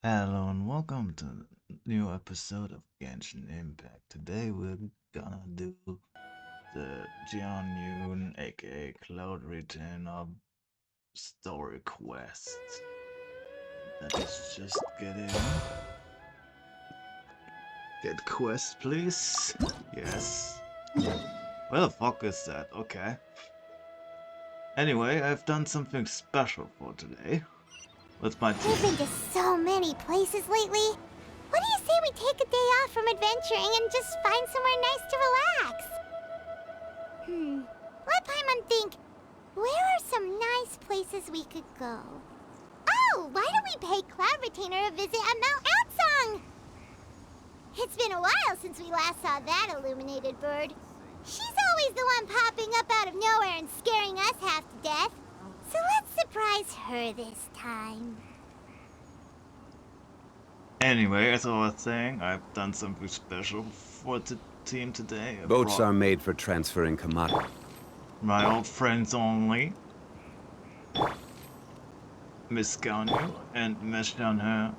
Hello and welcome to the new episode of Genshin Impact. Today we're gonna do the Xianyun aka Cloud Retainer story quest. Let us just get quest please. Yes. Where the fuck is that? Okay. Anyway, I've done something special for today with my team. We've been to so many places lately. What do you say we take a day off from adventuring and just find somewhere nice to relax? Let Paimon think. Where are some nice places we could go? Oh, why don't we pay Cloud Retainer a visit at Mount Outsong? It's been a while since we last saw that illuminated bird. She's always the one popping up out of nowhere and scaring us half to death. So let's surprise her this time. Anyway, as I was saying, I've done something special for the team today. I Boats brought are made for transferring commodities. my old friends only, Miss Xianyun, and Miss her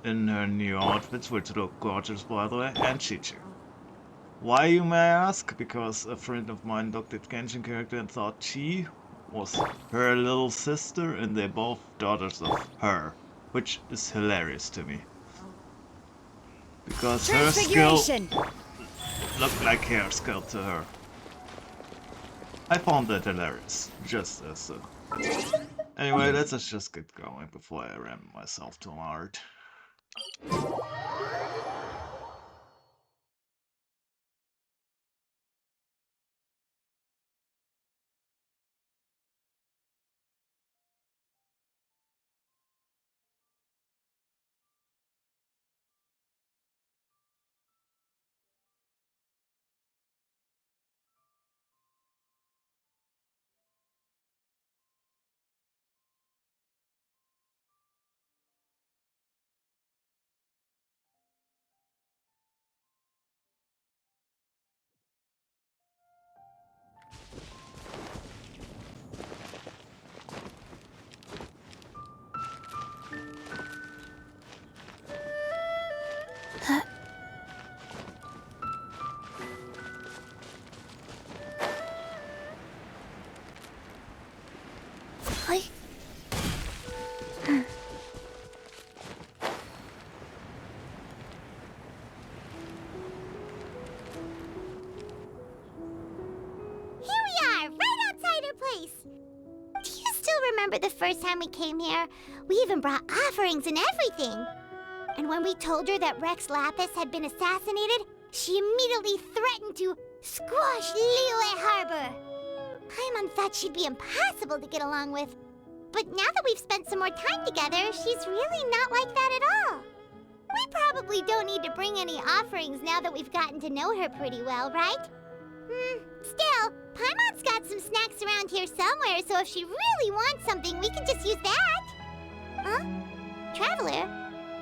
in her new outfits, which look gorgeous by the way, and Chichu. Why, you may ask? Because a friend of mine looked at Genshin character and thought she was her little sister, and they're both daughters of her, which is hilarious to me. Because her skill looked like hair skill to her. I found that hilarious, just as a... Anyway, let's just get going before I ram myself too hard. Here we are, right outside her place. Do you still remember the first time we came here? We even brought offerings and everything. And when we told her that Rex Lapis had been assassinated, she immediately threatened to squash Liyue Harbor. Paimon thought she'd be impossible to get along with. But now that we've spent some more time together, she's really not like that at all. We probably don't need to bring any offerings now that we've gotten to know her pretty well, right? Still, Paimon's got some snacks around here somewhere, so if she really wants something, we can just use that. Huh? Traveler,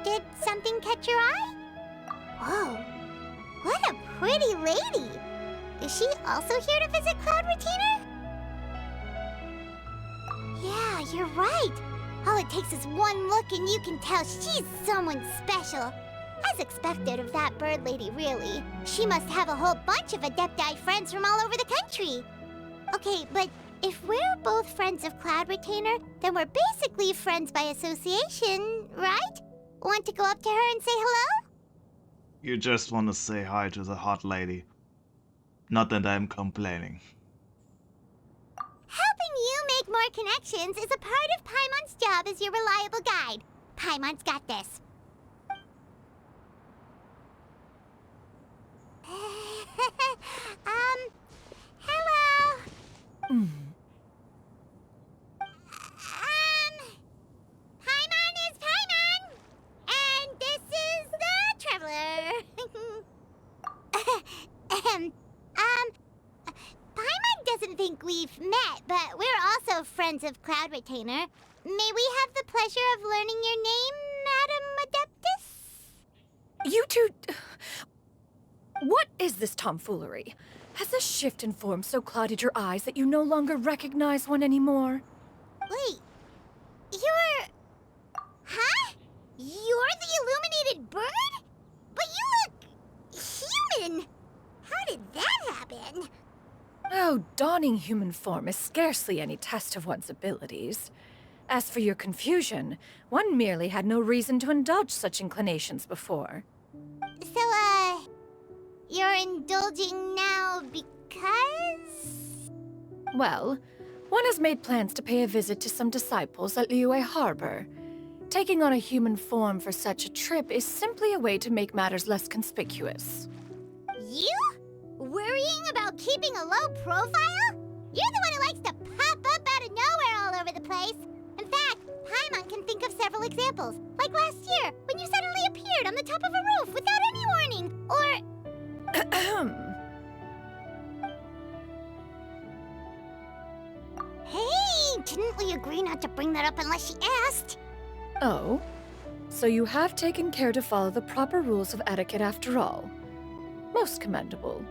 did something catch your eye? Whoa, what a pretty lady. Is she also here to visit Cloud Retainer? Yeah, you're right. All it takes is one look and you can tell she's someone special. As expected of that bird lady, really. She must have a whole bunch of Adepti friends from all over the country. Okay, but if we're both friends of Cloud Retainer, then we're basically friends by association, right? Want to go up to her and say hello? You just want to say hi to the hot lady. Not that I'm complaining. Helping you make more connections is a part of Paimon's job as your reliable guide. Paimon's got this. Hello. Paimon is Paimon, and this is the Traveler. Paimon doesn't think we've met, but we're also friends of Cloud Retainer. May we have the pleasure of learning your name, Madam Adeptus? You two... What is this tomfoolery? Has a shift in form so clouded your eyes that you no longer recognize one anymore? Wait, you're... Huh? bird? But you look human. How did that happen? Oh, donning human form is scarcely any test of one's abilities. As for your confusion, one merely had no reason to indulge such inclinations before. So, you're indulging now because? Well, one has made plans to pay a visit to some disciples at Liyue Harbor. Taking on a human form for such a trip is simply a way to make matters less conspicuous. You? Worrying about keeping a low profile? You're the one who likes to pop up out of nowhere all over the place. In fact, Paimon can think of several examples. Like last year, when you suddenly appeared on the top of a roof without any warning. Or... Hey, didn't we agree not to bring that up unless she asked? Oh? So you have taken care to follow the proper rules of etiquette after all. Most commendable.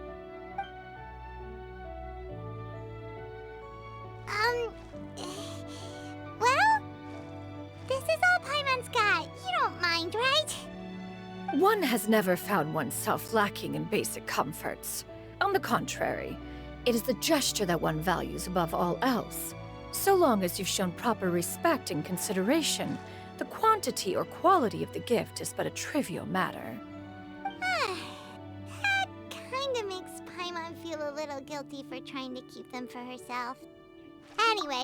Well, this is all Paimon's got. You don't mind, right? One has never found oneself lacking in basic comforts. On the contrary, it is the gesture that one values above all else. So long as you've shown proper respect and consideration, the quantity or quality of the gift is but a trivial matter. That kinda makes Paimon feel a little guilty for trying to keep them for herself. Anyway,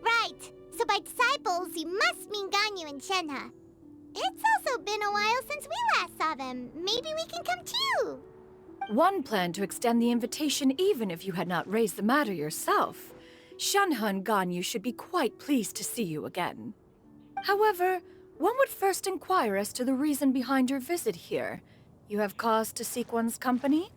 right. So by disciples, you must mean Ganyu and Shenhe. It's also been a while since we last saw them. Maybe we can come too. One planned to extend the invitation even if you had not raised the matter yourself. Shenhe and Ganyu should be quite pleased to see you again. However, one would first inquire as to the reason behind your visit here. You have cause to seek one's company?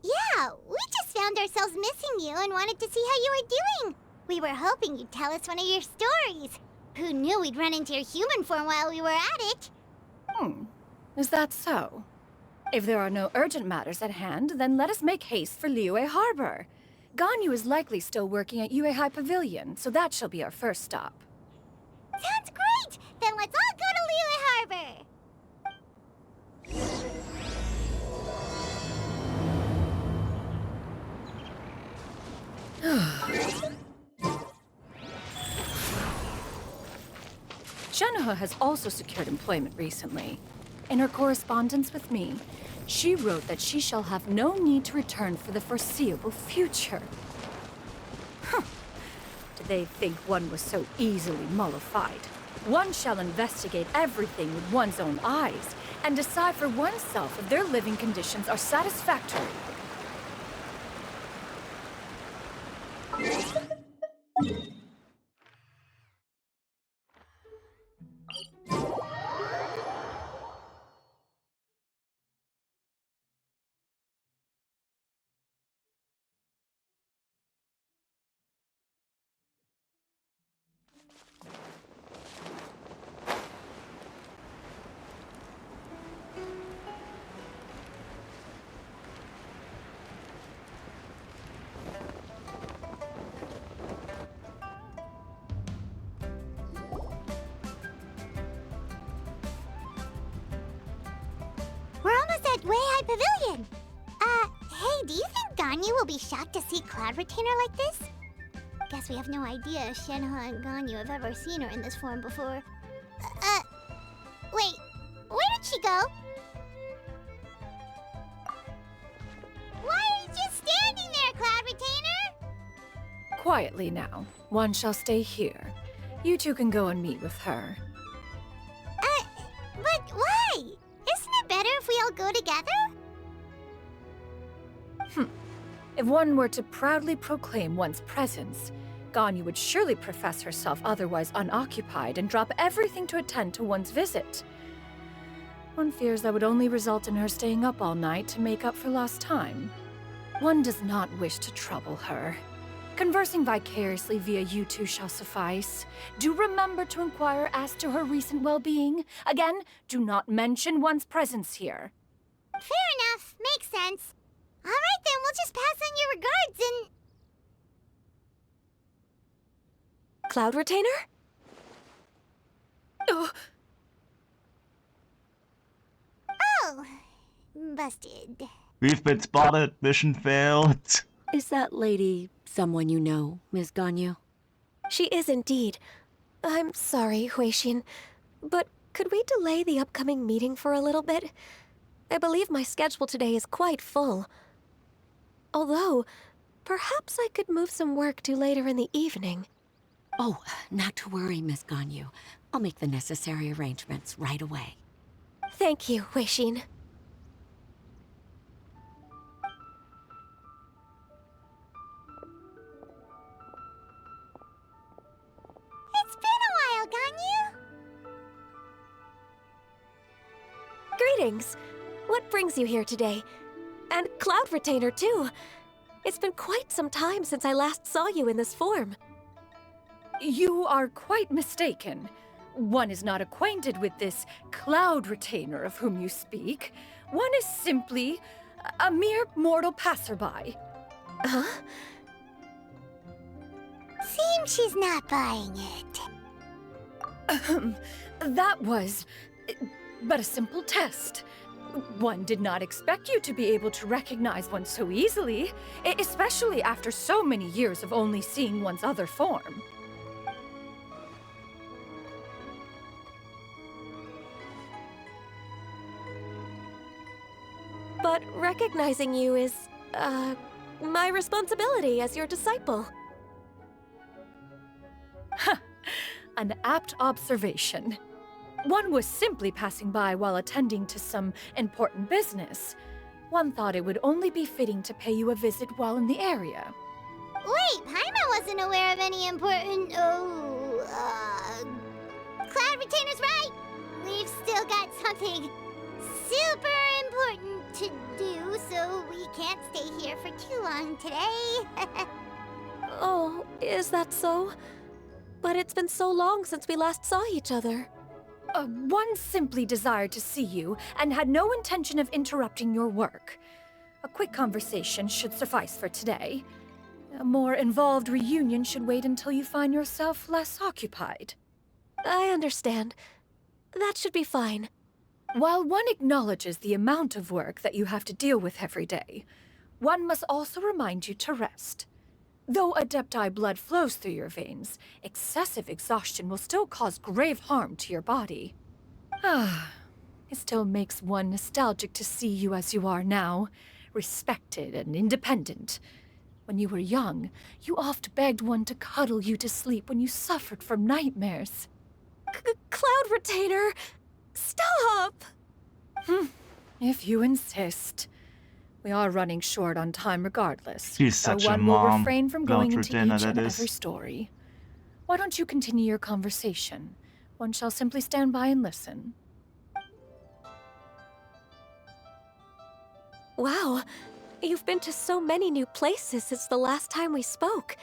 Yeah, we just found ourselves missing you and wanted to see how you were doing. We were hoping you'd tell us one of your stories. Who knew we'd run into your human form while we were at it? Is that so? If there are no urgent matters at hand, then let us make haste for Liyue Harbor. Ganyu is likely still working at Yuehai Pavilion, so that shall be our first stop. Sounds great! Then let's all go to Liyue Harbor! Shenhe has also secured employment recently. In her correspondence with me, she wrote that she shall have no need to return for the foreseeable future. Did they think one was so easily mollified? One shall investigate everything with one's own eyes and decide for oneself if their living conditions are satisfactory. We're almost at Weihai Pavilion. Hey, do you think Ganyu will be shocked to see Cloud Retainer like this? Guess we have no idea if Shenhe and Ganyu have ever seen her in this form before. Wait, where did she go? Why are you just standing there, Cloud Retainer? Quietly now. One shall stay here. You two can go and meet with her. But why? Isn't it better if we all go together? If one were to proudly proclaim one's presence, Ganyu would surely profess herself otherwise unoccupied and drop everything to attend to one's visit. One fears that would only result in her staying up all night to make up for lost time. One does not wish to trouble her. Conversing vicariously via you two shall suffice. Do remember to inquire as to her recent well-being. Again, do not mention one's presence here. Fair enough. Makes sense. All right, then. We'll just pass on your regards and... Cloud Retainer? Oh. Oh, busted. We've been spotted. Mission failed. Is that lady someone you know, Miss Ganyu? She is indeed. I'm sorry, Huixin, but could we delay the upcoming meeting for a little bit? I believe my schedule today is quite full. Although, perhaps I could move some work to later in the evening. Oh, not to worry, Miss Ganyu. I'll make the necessary arrangements right away. Thank you, Huixin. It's been a while, Ganyu. Greetings. What brings you here today? And Cloud Retainer, too. It's been quite some time since I last saw you in this form. You are quite mistaken. One is not acquainted with this Cloud Retainer of whom you speak. One is simply a mere mortal passerby. Huh? Seems she's not buying it. That was but a simple test. One did not expect you to be able to recognize one so easily, especially after so many years of only seeing one's other form. But recognizing you is, my responsibility as your disciple. An apt observation. One was simply passing by while attending to some important business. One thought it would only be fitting to pay you a visit while in the area. Wait, Paimon wasn't aware of any important... Cloud Retainer's right! We've still got something super important to do, so we can't stay here for too long today. Oh, is that so? But it's been so long since we last saw each other. One simply desired to see you and had no intention of interrupting your work. A quick conversation should suffice for today. A more involved reunion should wait until you find yourself less occupied. I understand. That should be fine. While one acknowledges the amount of work that you have to deal with every day, one must also remind you to rest. Though Adepti blood flows through your veins, excessive exhaustion will still cause grave harm to your body. It still makes one nostalgic to see you as you are now, respected and independent. When you were young, you oft begged one to cuddle you to sleep when you suffered from nightmares. Cloud Retainer! Stop! If you insist. We are running short on time regardless. She's so such a one will mom. refrain from Cloud going into Retainer, each and that is. every story. Why don't you continue your conversation? One shall simply stand by and listen. Wow, you've been to so many new places since the last time we spoke.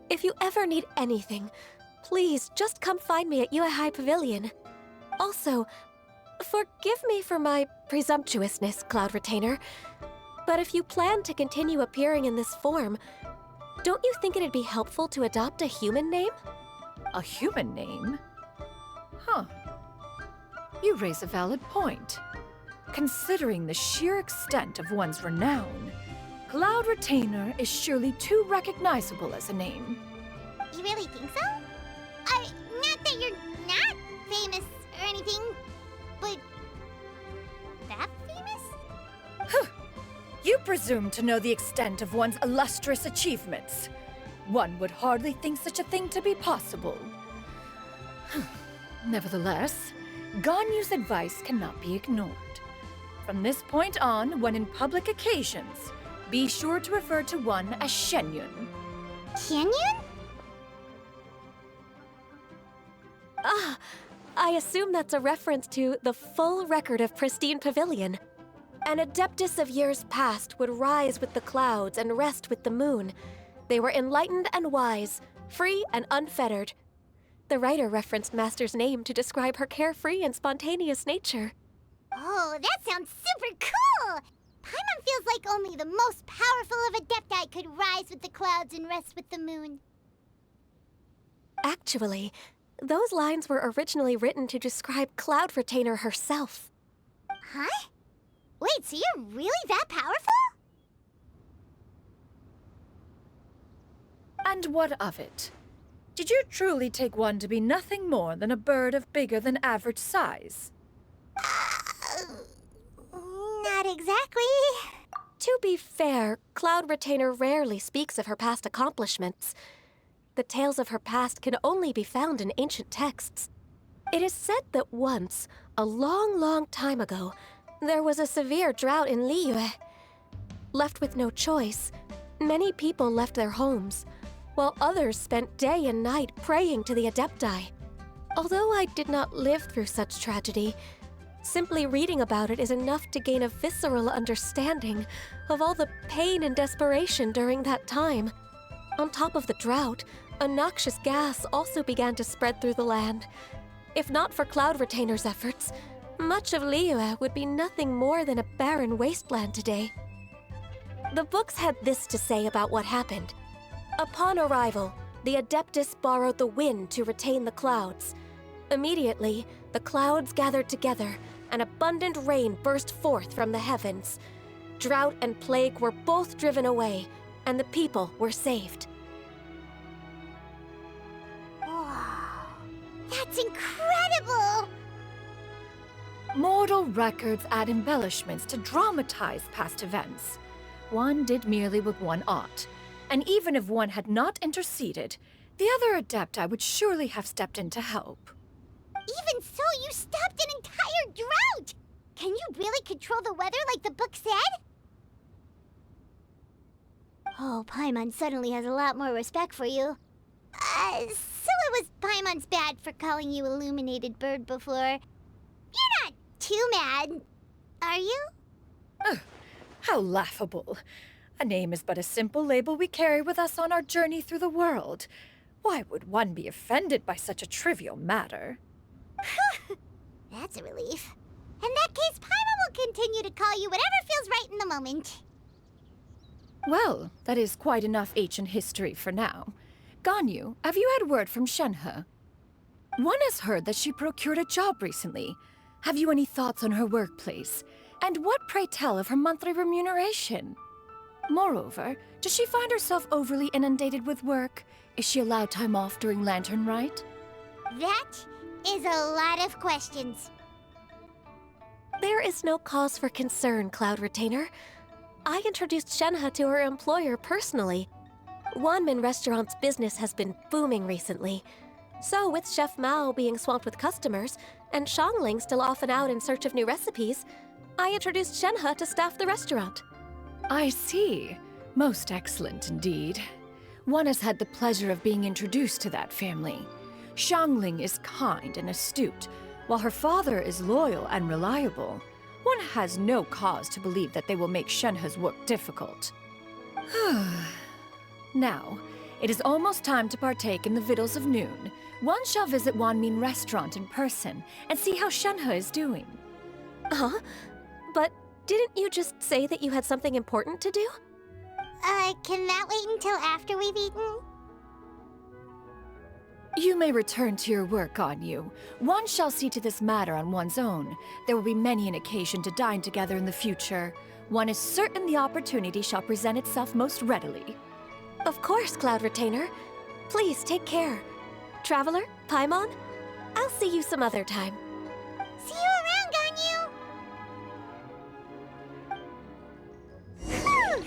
If you ever need anything, please just come find me at Uehai Pavilion. Also, forgive me for my presumptuousness, Cloud Retainer, but if you plan to continue appearing in this form, don't you think it'd be helpful to adopt a human name? A human name? Huh. You raise a valid point. Considering the sheer extent of one's renown, Cloud Retainer is surely too recognizable as a name. You really think so? Not that you're not famous or anything, but that famous? You presume to know the extent of one's illustrious achievements. One would hardly think such a thing to be possible. Nevertheless, Ganyu's advice cannot be ignored. From this point on, when in public occasions, be sure to refer to one as Xianyun. Xianyun? Ah, I assume that's a reference to the full record of Pristine Pavilion. An adeptus of years past would rise with the clouds and rest with the moon. They were enlightened and wise, free and unfettered. The writer referenced Master's name to describe her carefree and spontaneous nature. Oh, that sounds super cool! Paimon feels like only the most powerful of Adepti could rise with the clouds and rest with the moon. Actually, those lines were originally written to describe Cloud Retainer herself. Huh? Wait, so you're really that powerful? And what of it? Did you truly take one to be nothing more than a bird of bigger than average size? Not exactly. To be fair, Cloud Retainer rarely speaks of her past accomplishments. The tales of her past can only be found in ancient texts. It is said that once, a long, long time ago, there was a severe drought in Liyue. Left with no choice, many people left their homes, while others spent day and night praying to the Adepti. Although I did not live through such tragedy, simply reading about it is enough to gain a visceral understanding of all the pain and desperation during that time. On top of the drought, a noxious gas also began to spread through the land. If not for Cloud Retainer's efforts, much of Liyue would be nothing more than a barren wasteland today. The books had this to say about what happened. Upon arrival, the Adeptus borrowed the wind to retain the clouds. Immediately, the clouds gathered together, and abundant rain burst forth from the heavens. Drought and plague were both driven away, and the people were saved. Wow, that's incredible! Mortal records add embellishments to dramatize past events. One did merely what one ought, and even if one had not interceded, the other Adepti would surely have stepped in to help. Even so, you stopped an entire drought! Can you really control the weather like the book said? Oh, Paimon suddenly has a lot more respect for you. So it was Paimon's bad for calling you Illuminated Bird before. You're not too mad, are you? How laughable. A name is but a simple label we carry with us on our journey through the world. Why would one be offended by such a trivial matter? That's a relief. In that case, Paimon will continue to call you whatever feels right in the moment. Well, that is quite enough ancient history for now. Ganyu, have you had word from Shenhe? One has heard that she procured a job recently. Have you any thoughts on her workplace? And what, pray tell, of her monthly remuneration? Moreover, does she find herself overly inundated with work? Is she allowed time off during Lantern Rite? That is a lot of questions. There is no cause for concern, Cloud Retainer. I introduced Shenhe to her employer personally. Wanmin Restaurant's business has been booming recently. So, with Chef Mao being swamped with customers, and Xiangling still off and out in search of new recipes, I introduced Shenhe to staff the restaurant. I see. Most excellent indeed. One has had the pleasure of being introduced to that family. Xiangling is kind and astute, while her father is loyal and reliable. One has no cause to believe that they will make Shenhe's work difficult. Now, it is almost time to partake in the victuals of noon. One shall visit Wanmin Restaurant in person and see how Shenhe is doing. Huh? But didn't you just say that you had something important to do? Can that wait until after we've eaten? You may return to your work, Ganyu. One shall see to this matter on one's own. There will be many an occasion to dine together in the future. One is certain the opportunity shall present itself most readily. Of course, Cloud Retainer. Please take care. Traveler, Paimon, I'll see you some other time. See you around, Ganyu! Whew!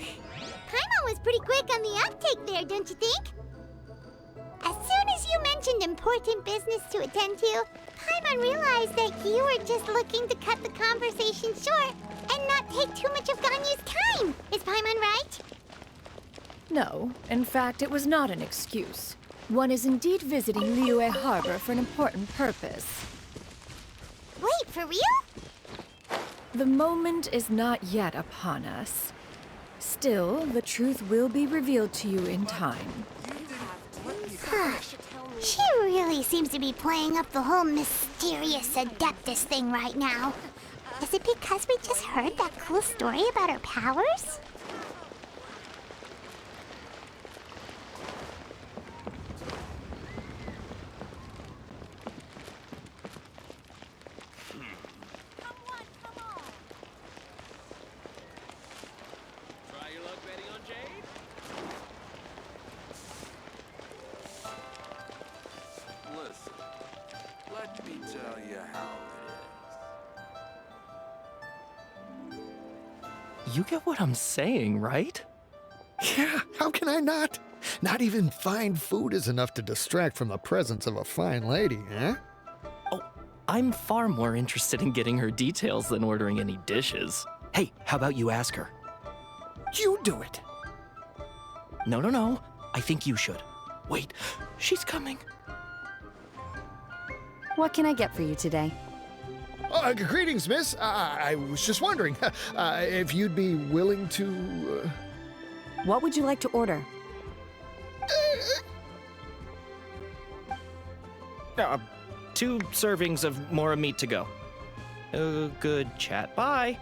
Paimon was pretty quick on the uptake there, don't you think? As soon as you mentioned important business to attend to, Paimon realized that you were just looking to cut the conversation short and not take too much of Ganyu's time. Is Paimon right? No, in fact, it was not an excuse. One is indeed visiting Liyue Harbor for an important purpose. Wait, for real? The moment is not yet upon us. Still, the truth will be revealed to you in time. She really seems to be playing up the whole mysterious Adeptus thing right now. Is it because we just heard that cool story about her powers? You get what I'm saying, right? Yeah, how can I not? Not even fine food is enough to distract from the presence of a fine lady, eh? Oh, I'm far more interested in getting her details than ordering any dishes. Hey, how about you ask her? You do it. No. I think you should. Wait, she's coming. What can I get for you today? Greetings, miss. I was just wondering if you'd be willing to... What would you like to order? 2 servings of Mora meat to go. Good chat. Bye.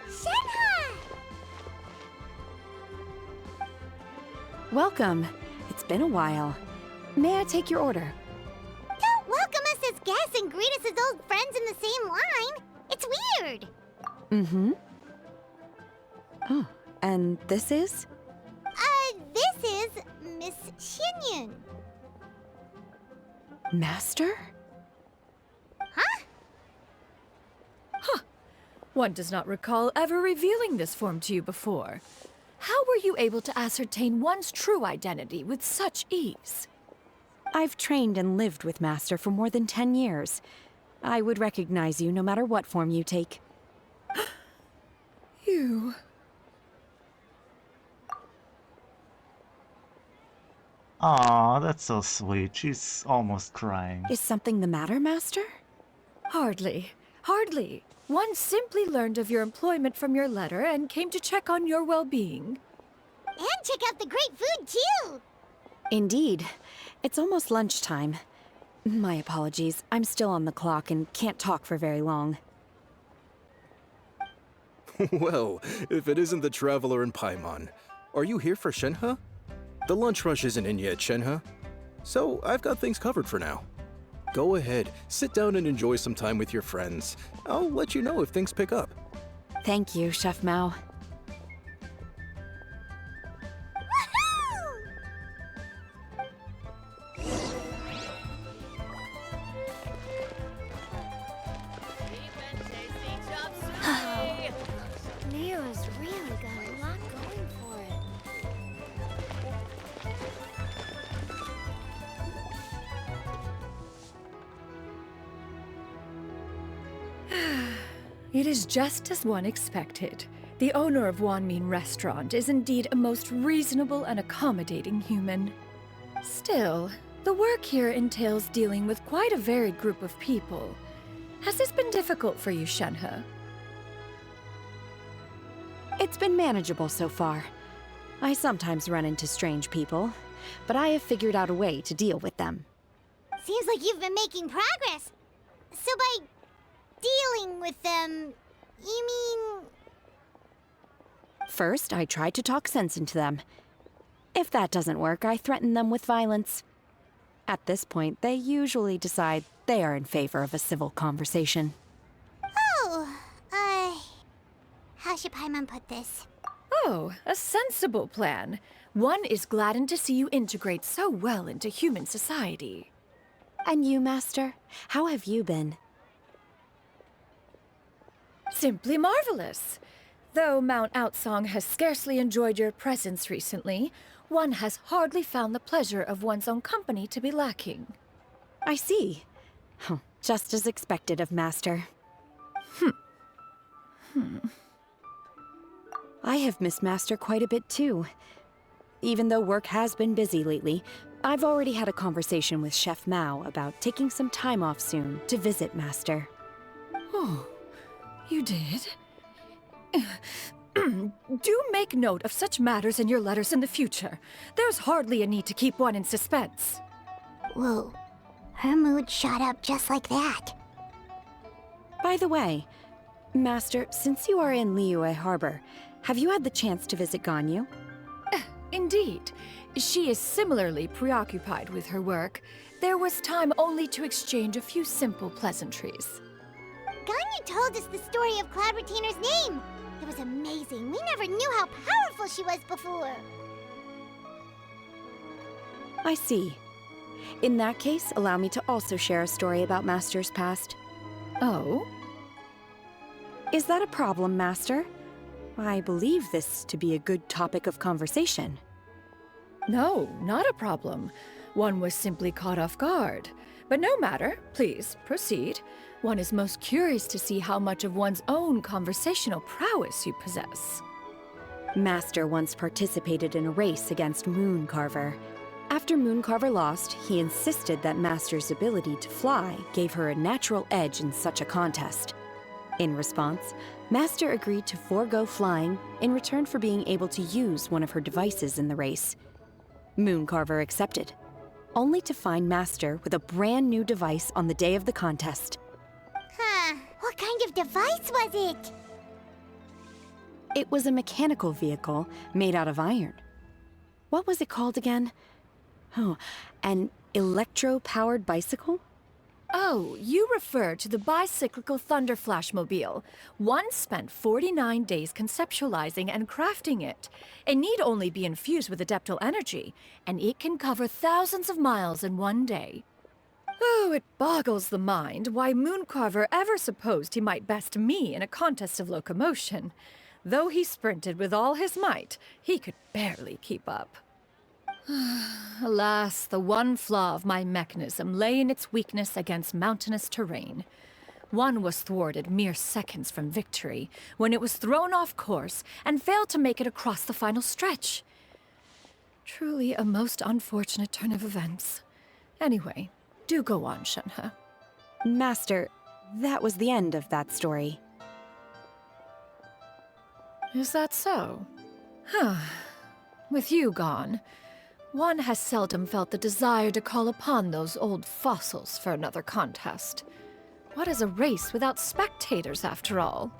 Shenhe! Welcome. It's been a while. May I take your order? Don't welcome us as guests and greet us as old friends in the same line. It's weird. Mm-hmm. Oh, and this is? This is Miss Xianyun. Master? One does not recall ever revealing this form to you before. How were you able to ascertain one's true identity with such ease? I've trained and lived with Master for more than 10 years. I would recognize you no matter what form you take. You... Aw, that's so sweet. She's almost crying. Is something the matter, Master? Hardly. Hardly. One simply learned of your employment from your letter and came to check on your well-being. And check out the great food, too. Indeed. It's almost lunchtime. My apologies. I'm still on the clock and can't talk for very long. Well, if it isn't the Traveler in Paimon, are you here for Shenhe? The lunch rush isn't in yet, Shenhe. So I've got things covered for now. Go ahead, sit down and enjoy some time with your friends. I'll let you know if things pick up. Thank you, Chef Mao. Nero's really got a lot going for it. It is just as one expected. The owner of Wanmin Restaurant is indeed a most reasonable and accommodating human. Still, the work here entails dealing with quite a varied group of people. Has this been difficult for you, Shenhe? It's been manageable so far. I sometimes run into strange people, but I have figured out a way to deal with them. Seems like you've been making progress. So by dealing with them, you mean... First, I try to talk sense into them. If that doesn't work, I threaten them with violence. At this point, they usually decide they are in favor of a civil conversation. Oh, how should Paimon put this? Oh, a sensible plan. One is gladdened to see you integrate so well into human society. And you, Master? How have you been? Simply marvelous. Though Mount Outsong has scarcely enjoyed your presence recently, one has hardly found the pleasure of one's own company to be lacking. I see. Just as expected of Master. I have missed Master quite a bit too. Even though work has been busy lately, I've already had a conversation with Chef Mao about taking some time off soon to visit Master. Oh, you did? Do make note of such matters in your letters in the future. There's hardly a need to keep one in suspense. Whoa, her mood shot up just like that. By the way, Master, since you are in Liyue Harbor, have you had the chance to visit Ganyu? Indeed. She is similarly preoccupied with her work. There was time only to exchange a few simple pleasantries. Ganyu told us the story of Cloud Retainer's name. It was amazing. We never knew how powerful she was before. I see. In that case, allow me to also share a story about Master's past. Oh? Is that a problem, Master? I believe this to be a good topic of conversation. No, not a problem. One was simply caught off guard. But no matter, please, proceed. One is most curious to see how much of one's own conversational prowess you possess. Master once participated in a race against Mooncarver. After Mooncarver lost, he insisted that Master's ability to fly gave her a natural edge in such a contest. In response, Master agreed to forego flying in return for being able to use one of her devices in the race. Mooncarver accepted, only to find Master with a brand new device on the day of the contest. Huh. What kind of device was it? It was a mechanical vehicle made out of iron. What was it called again? Oh, an electro-powered bicycle? Oh, you refer to the bicyclical Thunder Flashmobile. One spent 49 days conceptualizing and crafting it. It need only be infused with adeptal energy, and it can cover thousands of miles in one day. Oh, it boggles the mind why Mooncarver ever supposed he might best me in a contest of locomotion. Though he sprinted with all his might, he could barely keep up. Alas, the one flaw of my mechanism lay in its weakness against mountainous terrain. One was thwarted mere seconds from victory, when it was thrown off course and failed to make it across the final stretch. Truly a most unfortunate turn of events. Anyway, do go on, Shenhe. Master, that was the end of that story. Is that so? Huh. With you gone, one has seldom felt the desire to call upon those old fossils for another contest. What is a race without spectators, after all?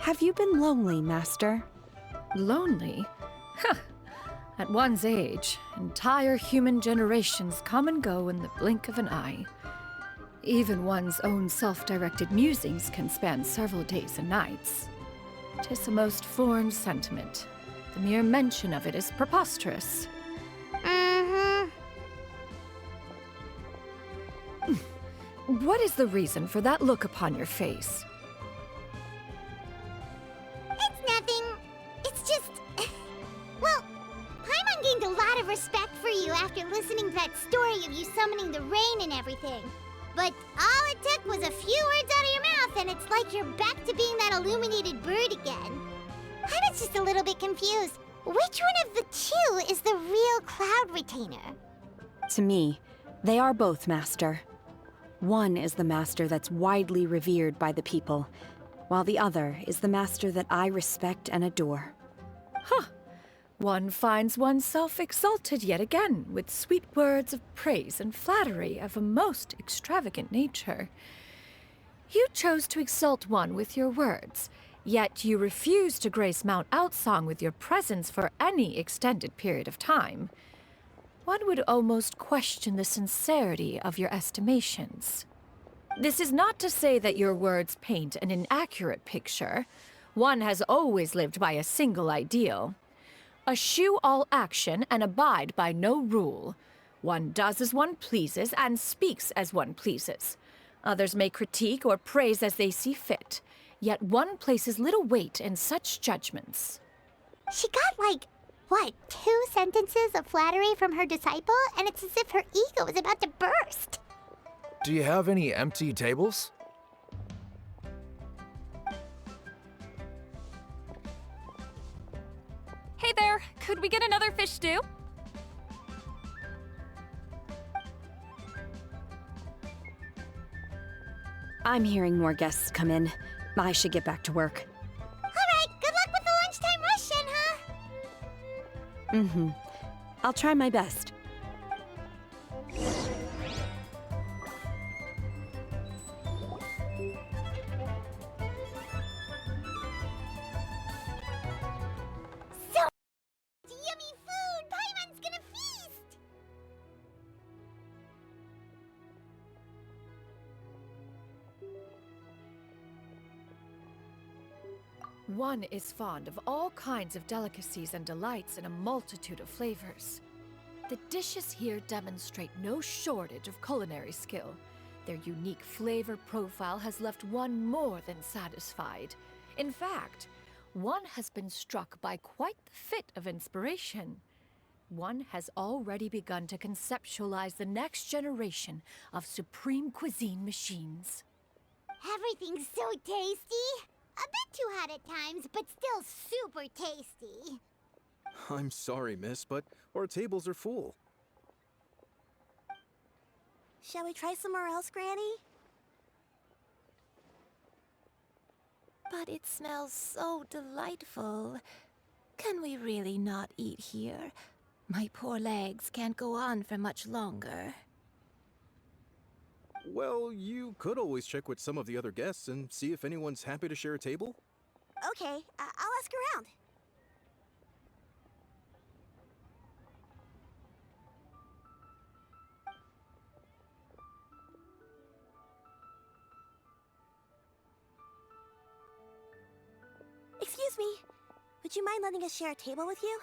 Have you been lonely, Master? Lonely? Huh. At one's age, entire human generations come and go in the blink of an eye. Even one's own self-directed musings can span several days and nights. 'Tis a most foreign sentiment. The mere mention of it is preposterous. Mm-hmm. What is the reason for that look upon your face? It's nothing. It's just... Well, Paimon gained a lot of respect for you after listening to that story of you summoning the rain and everything. But all it took was a few words out of your mouth, and it's like you're back to being that illuminated bird again. I was just a little bit confused. Which one of the two is the real Cloud Retainer? To me, they are both, Master. One is the Master that's widely revered by the people, while the other is the Master that I respect and adore. Huh. One finds oneself exalted yet again with sweet words of praise and flattery of a most extravagant nature. You chose to exalt one with your words, yet you refuse to grace Mount Outsong with your presence for any extended period of time. One would almost question the sincerity of your estimations. This is not to say that your words paint an inaccurate picture. One has always lived by a single ideal. Eschew all action and abide by no rule. One does as one pleases and speaks as one pleases. Others may critique or praise as they see fit, yet one places little weight in such judgments. She got like, what, 2 sentences of flattery from her disciple, and it's as if her ego is about to burst. Do you have any empty tables? Hey there, could we get another fish stew? I'm hearing more guests come in. I should get back to work. All right, good luck with the lunchtime rush, Shenhe. Mm-hmm. I'll try my best. So yummy food! Paimon's gonna feast! One is fond of all kinds of delicacies and delights in a multitude of flavors. The dishes here demonstrate no shortage of culinary skill. Their unique flavor profile has left one more than satisfied. In fact, one has been struck by quite the fit of inspiration. One has already begun to conceptualize the next generation of supreme cuisine machines. Everything's so tasty. A bit too hot at times, but still super tasty. I'm sorry, miss, but our tables are full. Shall we try somewhere else, Granny? But it smells so delightful. Can we really not eat here? My poor legs can't go on for much longer. Well, you could always check with some of the other guests and see if anyone's happy to share a table. Okay, I'll ask around. Excuse me. Would you mind letting us share a table with you?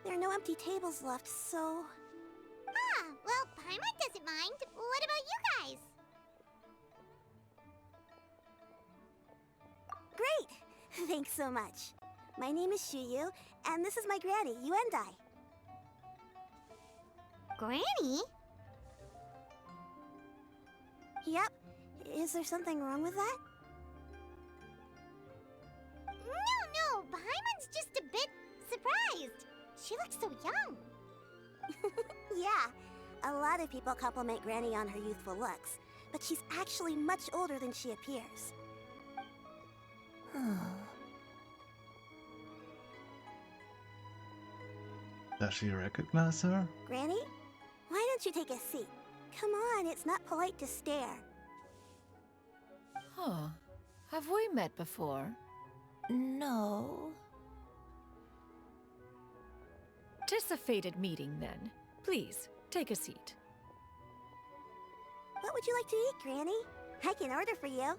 There are no empty tables left, so... Ah, well, Paimon doesn't mind. What about you guys? Great! Thanks so much. My name is Xianyun, and this is my granny, Yuendai. Granny? Yep. Is there something wrong with that? No, Paimon's just a bit surprised. She looks so young. Yeah, a lot of people compliment Granny on her youthful looks, but she's actually much older than she appears. Does she recognize her? Granny? Why don't you take a seat? Come on, it's not polite to stare. Huh. Have we met before? No. 'Tis a fated meeting, then. Please, take a seat. What would you like to eat, Granny? I can order for you.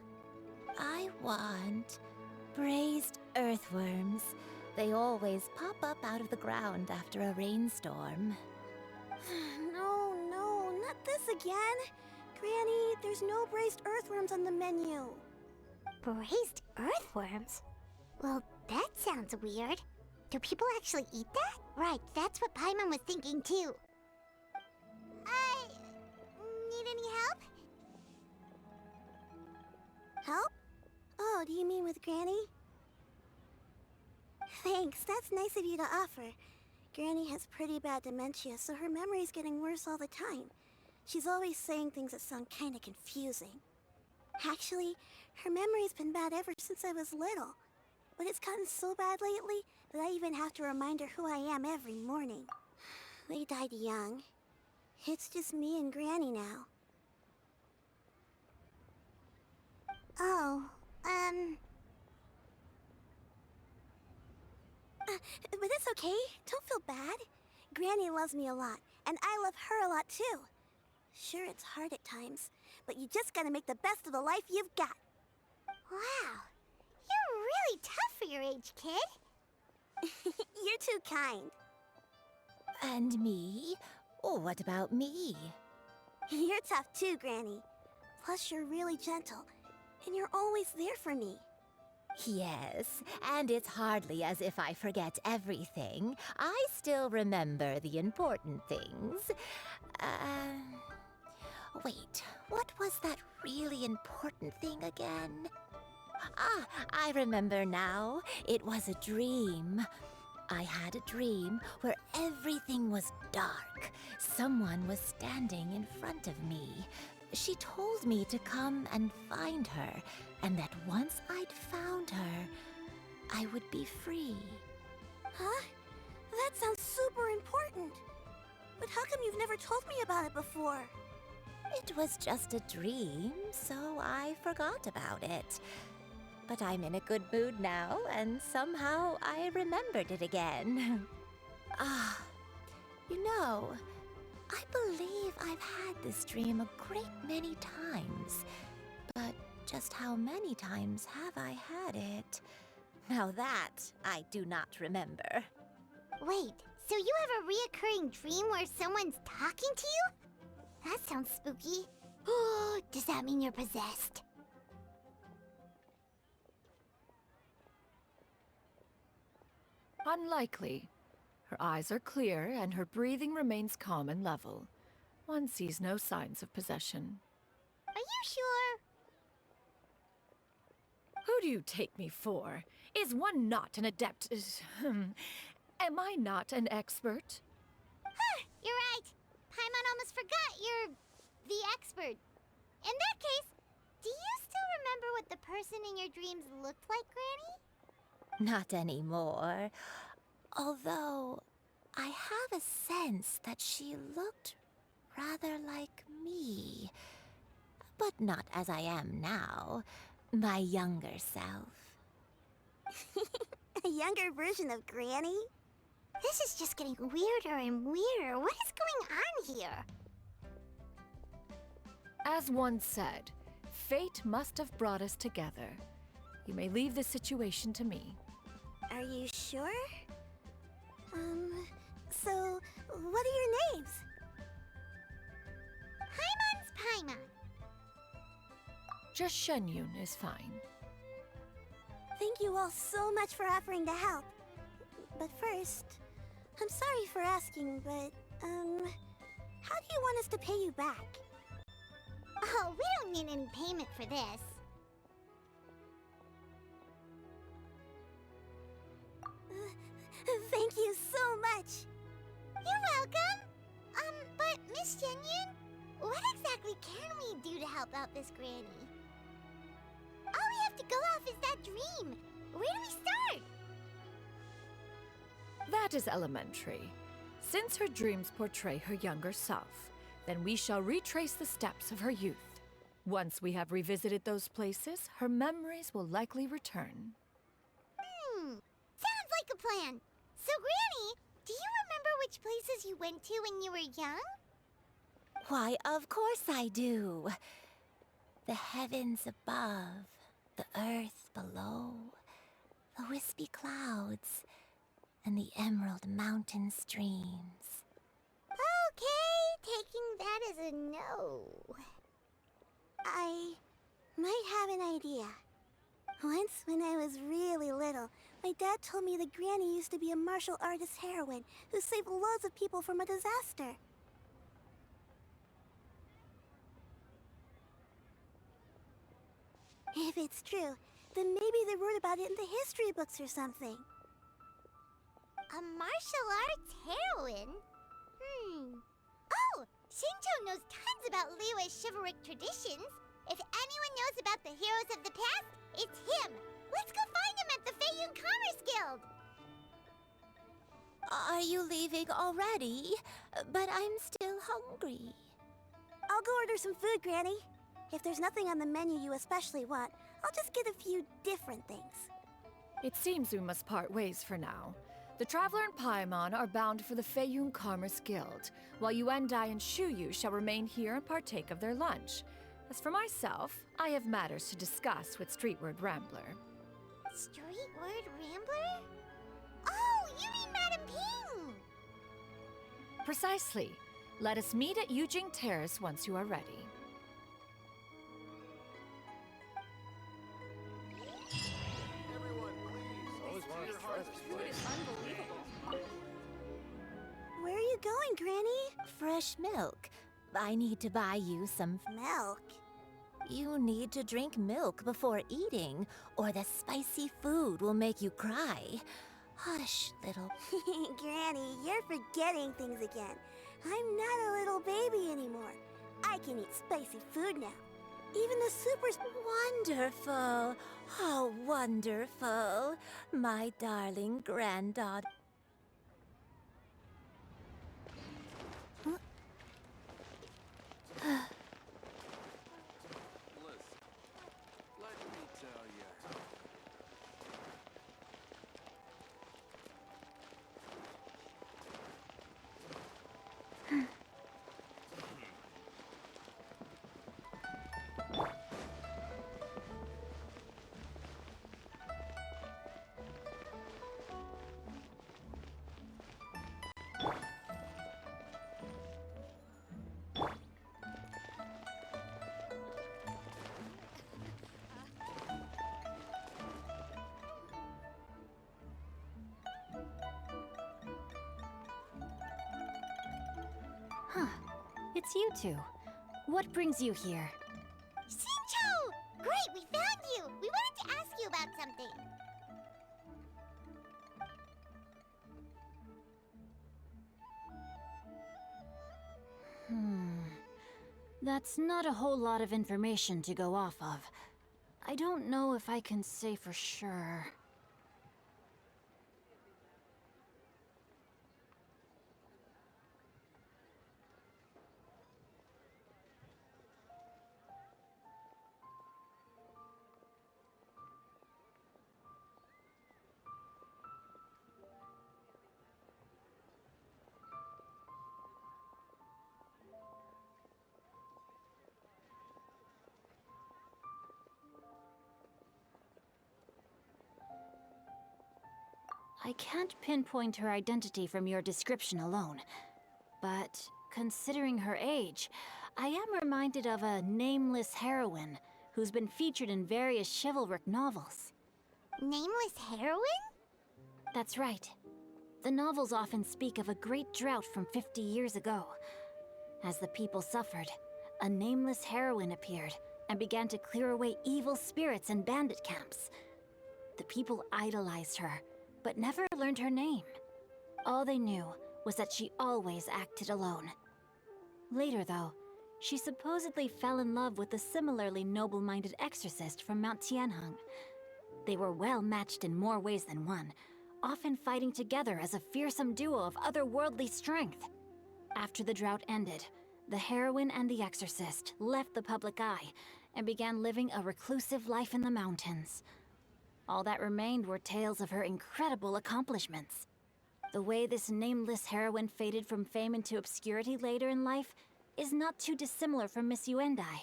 I want braised earthworms. They always pop up out of the ground after a rainstorm. No, not this again. Granny, there's no braised earthworms on the menu. Braised earthworms? Well, that sounds weird. Do people actually eat that? Right, that's what Paimon was thinking too. Need any help? Help? Oh, do you mean with Granny? Thanks, that's nice of you to offer. Granny has pretty bad dementia, so her memory's getting worse all the time. She's always saying things that sound kinda confusing. Actually, her memory's been bad ever since I was little. But it's gotten so bad lately that I even have to remind her who I am every morning. They died young. It's just me and Granny now. Oh, but it's okay. Don't feel bad. Granny loves me a lot, and I love her a lot too. Sure, it's hard at times, but you just gotta make the best of the life you've got. Wow, you're really tough for your age, kid. You're too kind. And me? What about me? You're tough too, Granny. Plus, you're really gentle, and you're always there for me. Yes, and it's hardly as if I forget everything. I still remember the important things. Wait, what was that really important thing again? Ah, I remember now. It was a dream. I had a dream where everything was dark. Someone was standing in front of me. She told me to come and find her, and that once I'd found her, I would be free. Huh? That sounds super important. But how come you've never told me about it before? It was just a dream, so I forgot about it. But I'm in a good mood now, and somehow I remembered it again. You know, I believe I've had this dream a great many times. But just how many times have I had it? Now that I do not remember. Wait, So you have a reoccurring dream where someone's talking to you? That sounds spooky. Oh, does that mean you're possessed? Unlikely. Her eyes are clear and her breathing remains calm and level. One sees no signs of possession. Are you sure? Who do you take me for? Is one not an adept? Am I not an expert? Huh, you're right. Paimon almost forgot you're the expert. In that case, do you still remember what the person in your dreams looked like, Granny? Not anymore. Although, I have a sense that she looked rather like me. But not as I am now. My younger self. A younger version of Granny? This is just getting weirder and weirder. What is going on here? As one said, fate must have brought us together. You may leave the situation to me. Are you sure? So, what are your names? Paimon's Paimon. Just Xianyun is fine. Thank you all so much for offering to help. But first, I'm sorry for asking, but, how do you want us to pay you back? Oh, we don't need any payment for this. Thank you so much. You're welcome. But Miss Xianyun, what exactly can we do to help out this granny? All we have to go off is that dream. Where do we start? That is elementary. Since her dreams portray her younger self, then we shall retrace the steps of her youth. Once we have revisited those places, her memories will likely return. Sounds like a plan. So, Granny, do you remember which places you went to when you were young? Why, of course I do. The heavens above, the earth below, the wispy clouds, and the emerald mountain streams. Okay, taking that as a no. I might have an idea. Once, when I was really little, my dad told me that Granny used to be a martial artist heroine who saved loads of people from a disaster. If it's true, then maybe they wrote about it in the history books or something. A martial arts heroine? Oh, Shinjo knows tons about Liyue's chivalric traditions. If anyone knows about the heroes of the past, it's him. Let's go find him at the Xianyun Commerce Guild. Are you leaving already? But I'm still hungry. I'll go order some food, Granny. If there's nothing on the menu you especially want, I'll just get a few different things. It seems we must part ways for now. The Traveler and Paimon are bound for the Xianyun Commerce Guild, while Yuendai and Shuyu shall remain here and partake of their lunch. As for myself, I have matters to discuss with Streetward Rambler. Streetward Rambler? Oh, you mean Madam Ping! Precisely. Let us meet at Yujing Terrace once you are ready. Where are you going, Granny? Fresh milk. I need to buy you some Milk? You need to drink milk before eating, or the spicy food will make you cry. Hush, little... Granny, you're forgetting things again. I'm not a little baby anymore. I can eat spicy food now. Even the supers... Wonderful! Oh, wonderful! My darling granddaughter. Let me tell you. it's you two. What brings you here? Xinqiu! Great, we found you! We wanted to ask you about something. That's not a whole lot of information to go off of. I don't know if I can say for sure. I can't pinpoint her identity from your description alone. But considering her age, I am reminded of a nameless heroine who's been featured in various chivalric novels. Nameless heroine? That's right. The novels often speak of a great drought from 50 years ago. As the people suffered, a nameless heroine appeared and began to clear away evil spirits and bandit camps. The people idolized her, but never learned her name. All they knew was that she always acted alone. Later, though, she supposedly fell in love with a similarly noble-minded exorcist from Mount Tianheng. They were well matched in more ways than one, often fighting together as a fearsome duo of otherworldly strength. After the drought ended, the heroine and the exorcist left the public eye and began living a reclusive life in the mountains. All that remained were tales of her incredible accomplishments. The way this nameless heroine faded from fame into obscurity later in life is not too dissimilar from Miss Yuendai.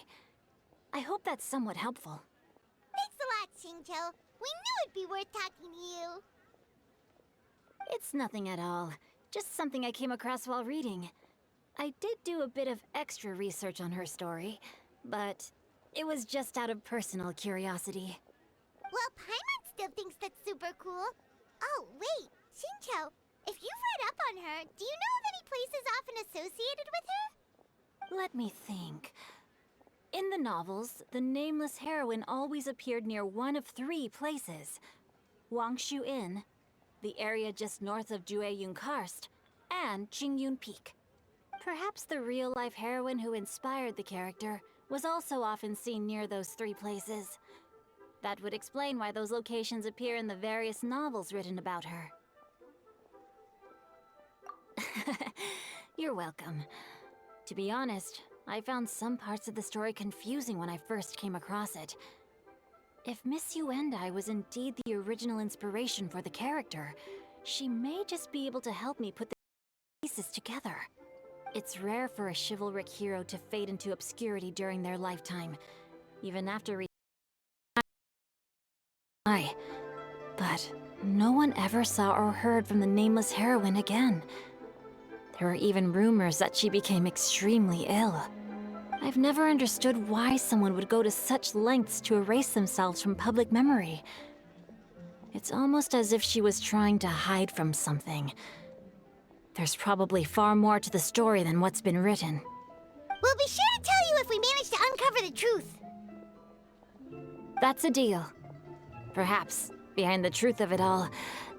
I hope that's somewhat helpful. Thanks a lot, Xingqiu. We knew it'd be worth talking to you. It's nothing at all. Just something I came across while reading. I did do a bit of extra research on her story, but it was just out of personal curiosity. Well, Paimon still thinks that's super cool. Oh, wait, Xingqiu, if you've read up on her, do you know of any places often associated with her? Let me think. In the novels, the nameless heroine always appeared near one of 3 places. Wangshu Inn, the area just north of Jueyun Karst, and Qingyun Peak. Perhaps the real-life heroine who inspired the character was also often seen near those 3 places. That would explain why those locations appear in the various novels written about her. You're welcome. To be honest, I found some parts of the story confusing when I first came across it. If Miss Yuendai was indeed the original inspiration for the character, she may just be able to help me put the pieces together. It's rare for a chivalric hero to fade into obscurity during their lifetime, even after but no one ever saw or heard from the nameless heroine again. There were even rumors that she became extremely ill. I've never understood why someone would go to such lengths to erase themselves from public memory. It's almost as if she was trying to hide from something. There's probably far more to the story than what's been written. We'll be sure to tell you if we manage to uncover the truth. That's a deal. Perhaps, behind the truth of it all,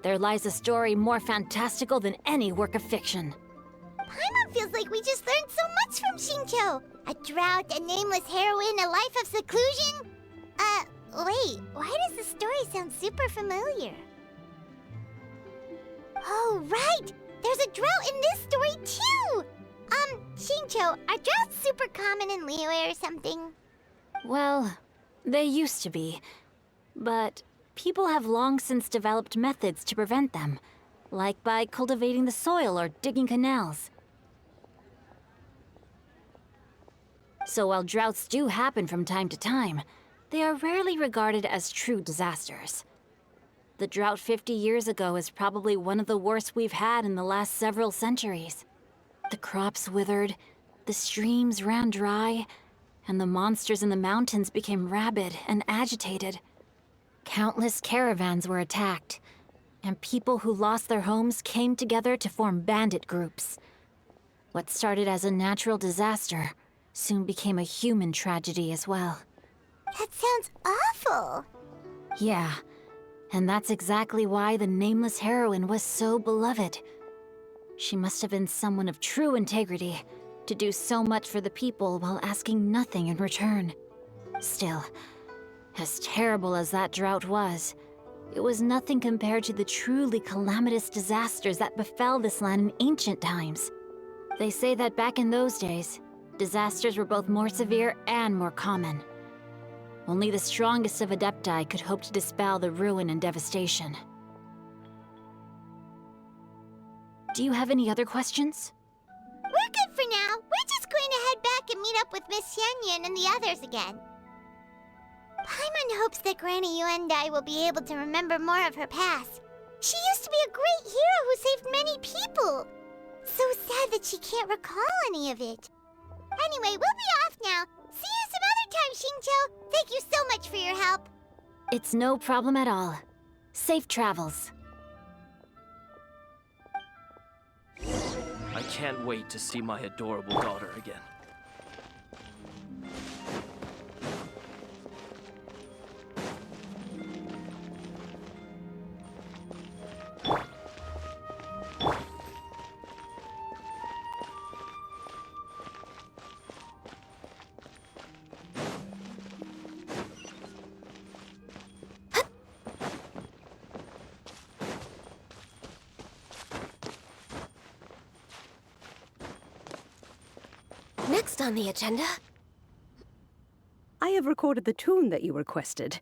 there lies a story more fantastical than any work of fiction. Paimon feels like we just learned so much from Xingqiu. A drought, a nameless heroine, a life of seclusion. Wait, why does the story sound super familiar? Oh, right! There's a drought in this story too! Xingqiu, are droughts super common in Liyue or something? Well, they used to be. But people have long since developed methods to prevent them, like by cultivating the soil or digging canals. So while droughts do happen from time to time, they are rarely regarded as true disasters. The drought 50 years ago is probably one of the worst we've had in the last several centuries. The crops withered, the streams ran dry, and the monsters in the mountains became rabid and agitated. Countless caravans were attacked, and people who lost their homes came together to form bandit groups. What started as a natural disaster soon became a human tragedy as well. That sounds awful. Yeah, and that's exactly why the nameless heroine was so beloved. She must have been someone of true integrity, to do so much for the people while asking nothing in return. Still, as terrible as that drought was, it was nothing compared to the truly calamitous disasters that befell this land in ancient times. They say that back in those days, disasters were both more severe and more common. Only the strongest of Adepti could hope to dispel the ruin and devastation. Do you have any other questions? We're good for now. We're just going to head back and meet up with Miss Xianyun and the others again. Paimon hopes that Granny Yuendai will be able to remember more of her past. She used to be a great hero who saved many people. So sad that she can't recall any of it. Anyway, we'll be off now. See you some other time, Xingqiu. Thank you so much for your help. It's no problem at all. Safe travels. I can't wait to see my adorable daughter again. Next on the agenda. I have recorded the tune that you requested.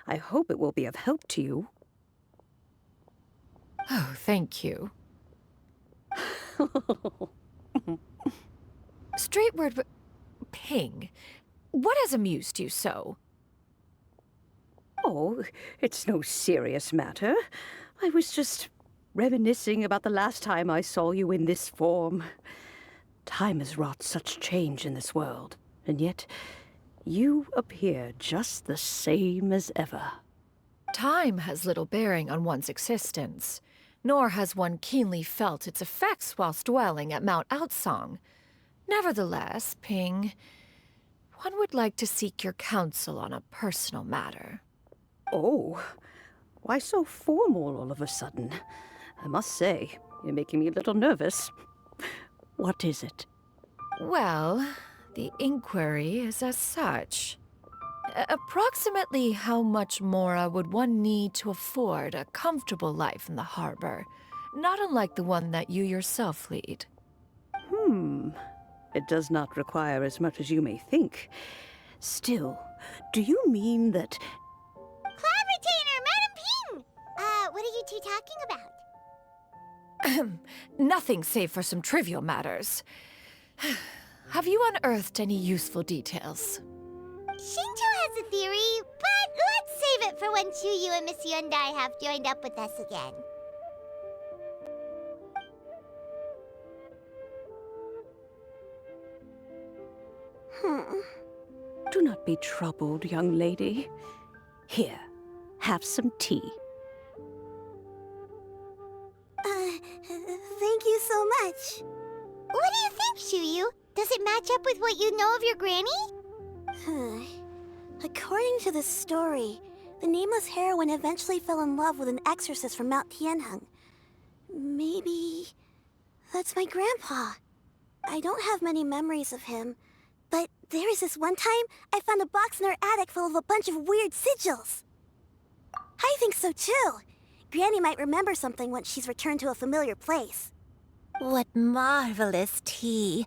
I hope it will be of help to you. Oh, thank you. Straight word, Ping. What has amused you so? Oh, it's no serious matter. I was just reminiscing about the last time I saw you in this form. Time has wrought such change in this world, and yet you appear just the same as ever. Time has little bearing on one's existence, nor has one keenly felt its effects whilst dwelling at Mount Outsong. Nevertheless, Ping, one would like to seek your counsel on a personal matter. Oh, why so formal all of a sudden? I must say, you're making me a little nervous. What is it? Well, the inquiry is as such. Approximately how much more would one need to afford a comfortable life in the harbor, not unlike the one that you yourself lead? It does not require as much as you may think. Still, do you mean that... Cloud Retainer, Madam Ping! What are you two talking about? Nothing save for some trivial matters. Have you unearthed any useful details? Xingqiu has a theory, but let's save it for when Chuyu and Miss Yuendai have joined up with us again. Do not be troubled, young lady. Here, have some tea. Thank you so much. What do you think, Chuyu? Does it match up with what you know of your granny? According to the story, the nameless heroine eventually fell in love with an exorcist from Mount Tianheng. Maybe that's my grandpa. I don't have many memories of him, but there was this one time I found a box in our attic full of a bunch of weird sigils. I think so too. Granny might remember something once she's returned to a familiar place. What marvelous tea.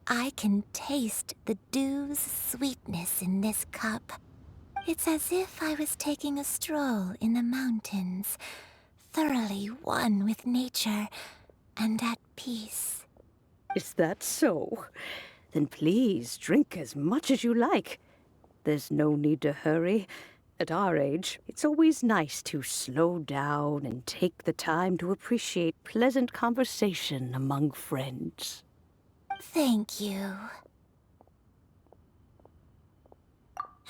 I can taste the dew's sweetness in this cup. It's as if I was taking a stroll in the mountains, thoroughly one with nature and at peace. Is that so? Then please drink as much as you like. There's no need to hurry. At our age, it's always nice to slow down and take the time to appreciate pleasant conversation among friends. Thank you.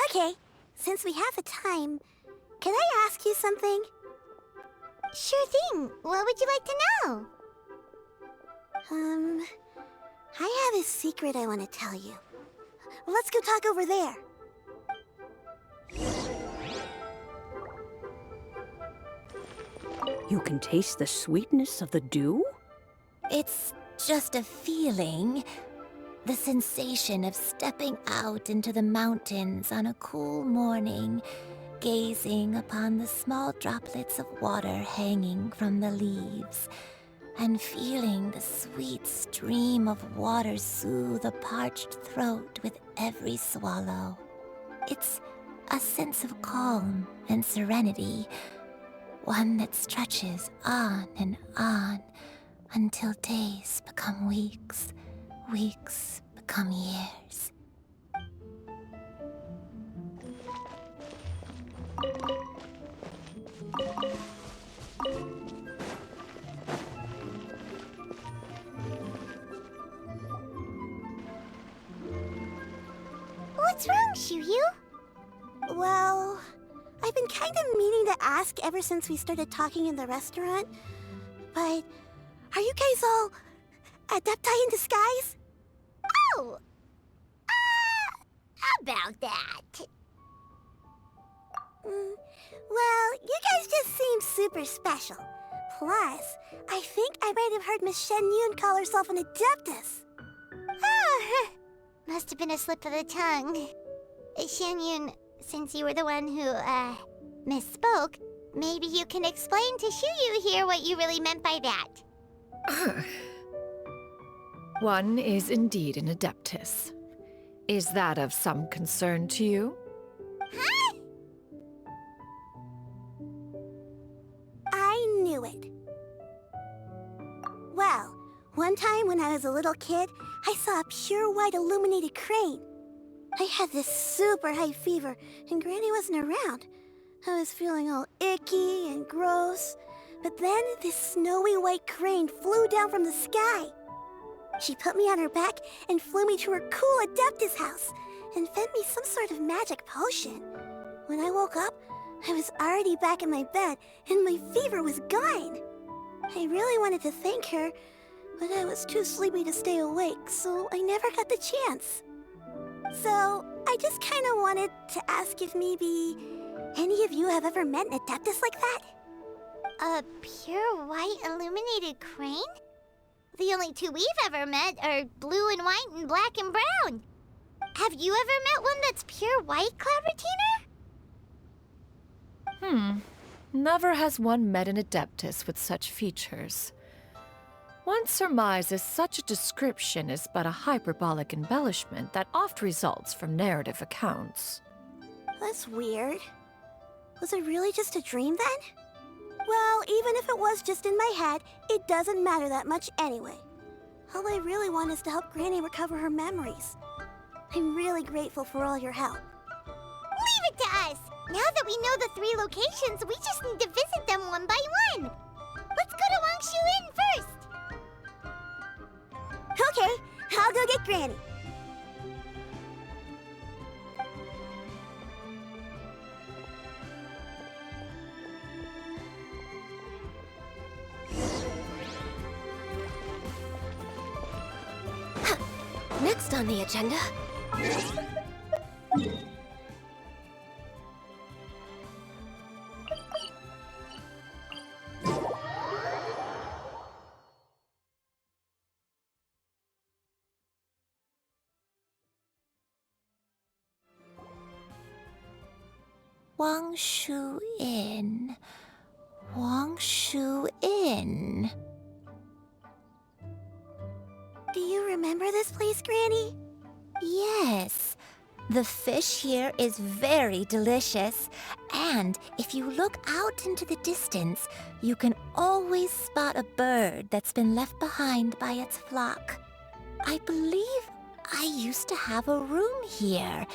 Okay, since we have the time, can I ask you something? Sure thing. What would you like to know? I have a secret I want to tell you. Let's go talk over there. You can taste the sweetness of the dew? It's just a feeling. The sensation of stepping out into the mountains on a cool morning, gazing upon the small droplets of water hanging from the leaves, and feeling the sweet stream of water soothe a parched throat with every swallow. It's a sense of calm and serenity, one that stretches on and on until days become weeks, weeks become years. What's wrong, Xianyun? Well, I've been kind of meaning to ask ever since we started talking in the restaurant, but are you guys all adepti in disguise? Oh! About that. Well, you guys just seem super special. Plus, I think I might have heard Miss Xianyun call herself an adeptus. Oh, must have been a slip of the tongue. Xianyun, since you were the one who, misspoke, maybe you can explain to Xiyu here what you really meant by that. One is indeed an adeptus. Is that of some concern to you? Huh? I knew it. Well, one time when I was a little kid, I saw a pure white illuminated crane. I had this super high fever, and Granny wasn't around. I was feeling all icky and gross. But then this snowy white crane flew down from the sky. She put me on her back and flew me to her cool Adeptus house and fed me some sort of magic potion. When I woke up, I was already back in my bed and my fever was gone. I really wanted to thank her, but I was too sleepy to stay awake, so I never got the chance. So, I just kind of wanted to ask if maybe any of you have ever met an Adeptus like that? A pure white illuminated crane? The only two we've ever met are blue and white and black and brown. Have you ever met one that's pure white, Cloud Never has one met an adeptus with such features. One surmises such a description is but a hyperbolic embellishment that oft results from narrative accounts. That's weird. Was it really just a dream then? Well, even if it was just in my head, it doesn't matter that much anyway. All I really want is to help Granny recover her memories. I'm really grateful for all your help. Leave it to us! Now that we know the 3 locations, we just need to visit them one by one. Let's go to Wangshu Inn first! Okay, I'll go get Granny. Next on the agenda. Wangshu Inn. Wangshu Inn. Do you remember this place, Granny? Yes. The fish here is very delicious, and if you look out into the distance, you can always spot a bird that's been left behind by its flock. I believe I used to have a room here.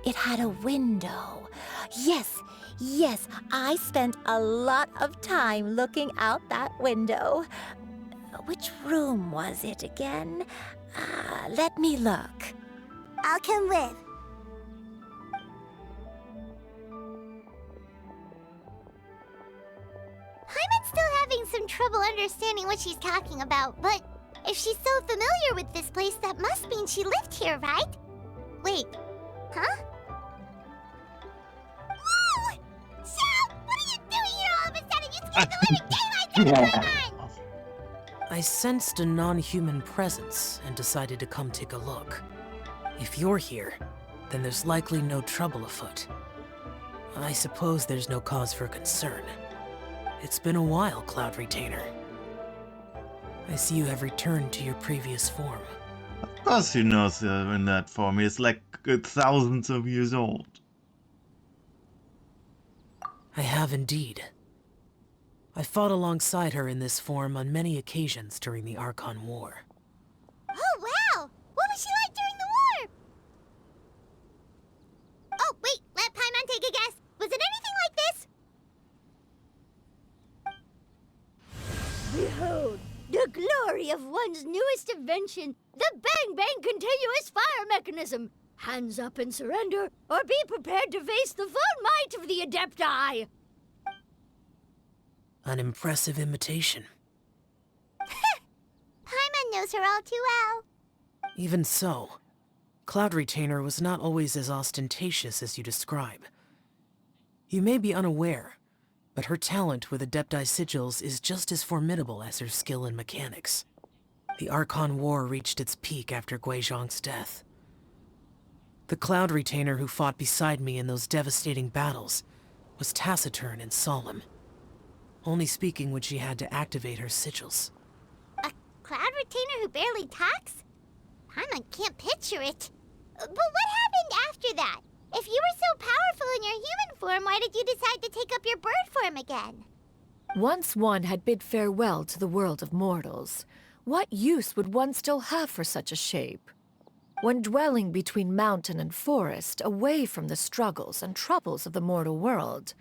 It had a window. Yes, I spent a lot of time looking out that window. Which room was it again? Let me look. I'll come with. Paimon's still having some trouble understanding what she's talking about, but If she's so familiar with this place, that must mean she lived here, right? Wait, huh? Whoa! Shao, what are you doing here all of a sudden? You scared the living daylights out of my mind! I sensed a non-human presence and decided to come take a look. If you're here, then there's likely no trouble afoot. I suppose there's no cause for concern. It's been a while, Cloud Retainer. I see you have returned to your previous form. Of course he knows in that form. He's like thousands of years old. I have indeed. I fought alongside her in this form on many occasions during the Archon War. Oh, wow! What was she like during the war? Oh, wait, let Paimon take a guess. Was it anything like this? Behold, the glory of one's newest invention, the Bang Bang Continuous Fire Mechanism. Hands up and surrender, or be prepared to face the full might of the Adepti. An impressive imitation. Paimon knows her all too well. Even so, Cloud Retainer was not always as ostentatious as you describe. You may be unaware, but her talent with Adepti sigils is just as formidable as her skill in mechanics. The Archon War reached its peak after Guizhong's death. The Cloud Retainer who fought beside me in those devastating battles was taciturn and solemn, only speaking when she had to activate her sigils. A Cloud Retainer who barely talks? Paimon can't picture it. But what happened after that? If you were so powerful in your human form, why did you decide to take up your bird form again? Once one had bid farewell to the world of mortals, what use would one still have for such a shape? When dwelling between mountain and forest, away from the struggles and troubles of the mortal world,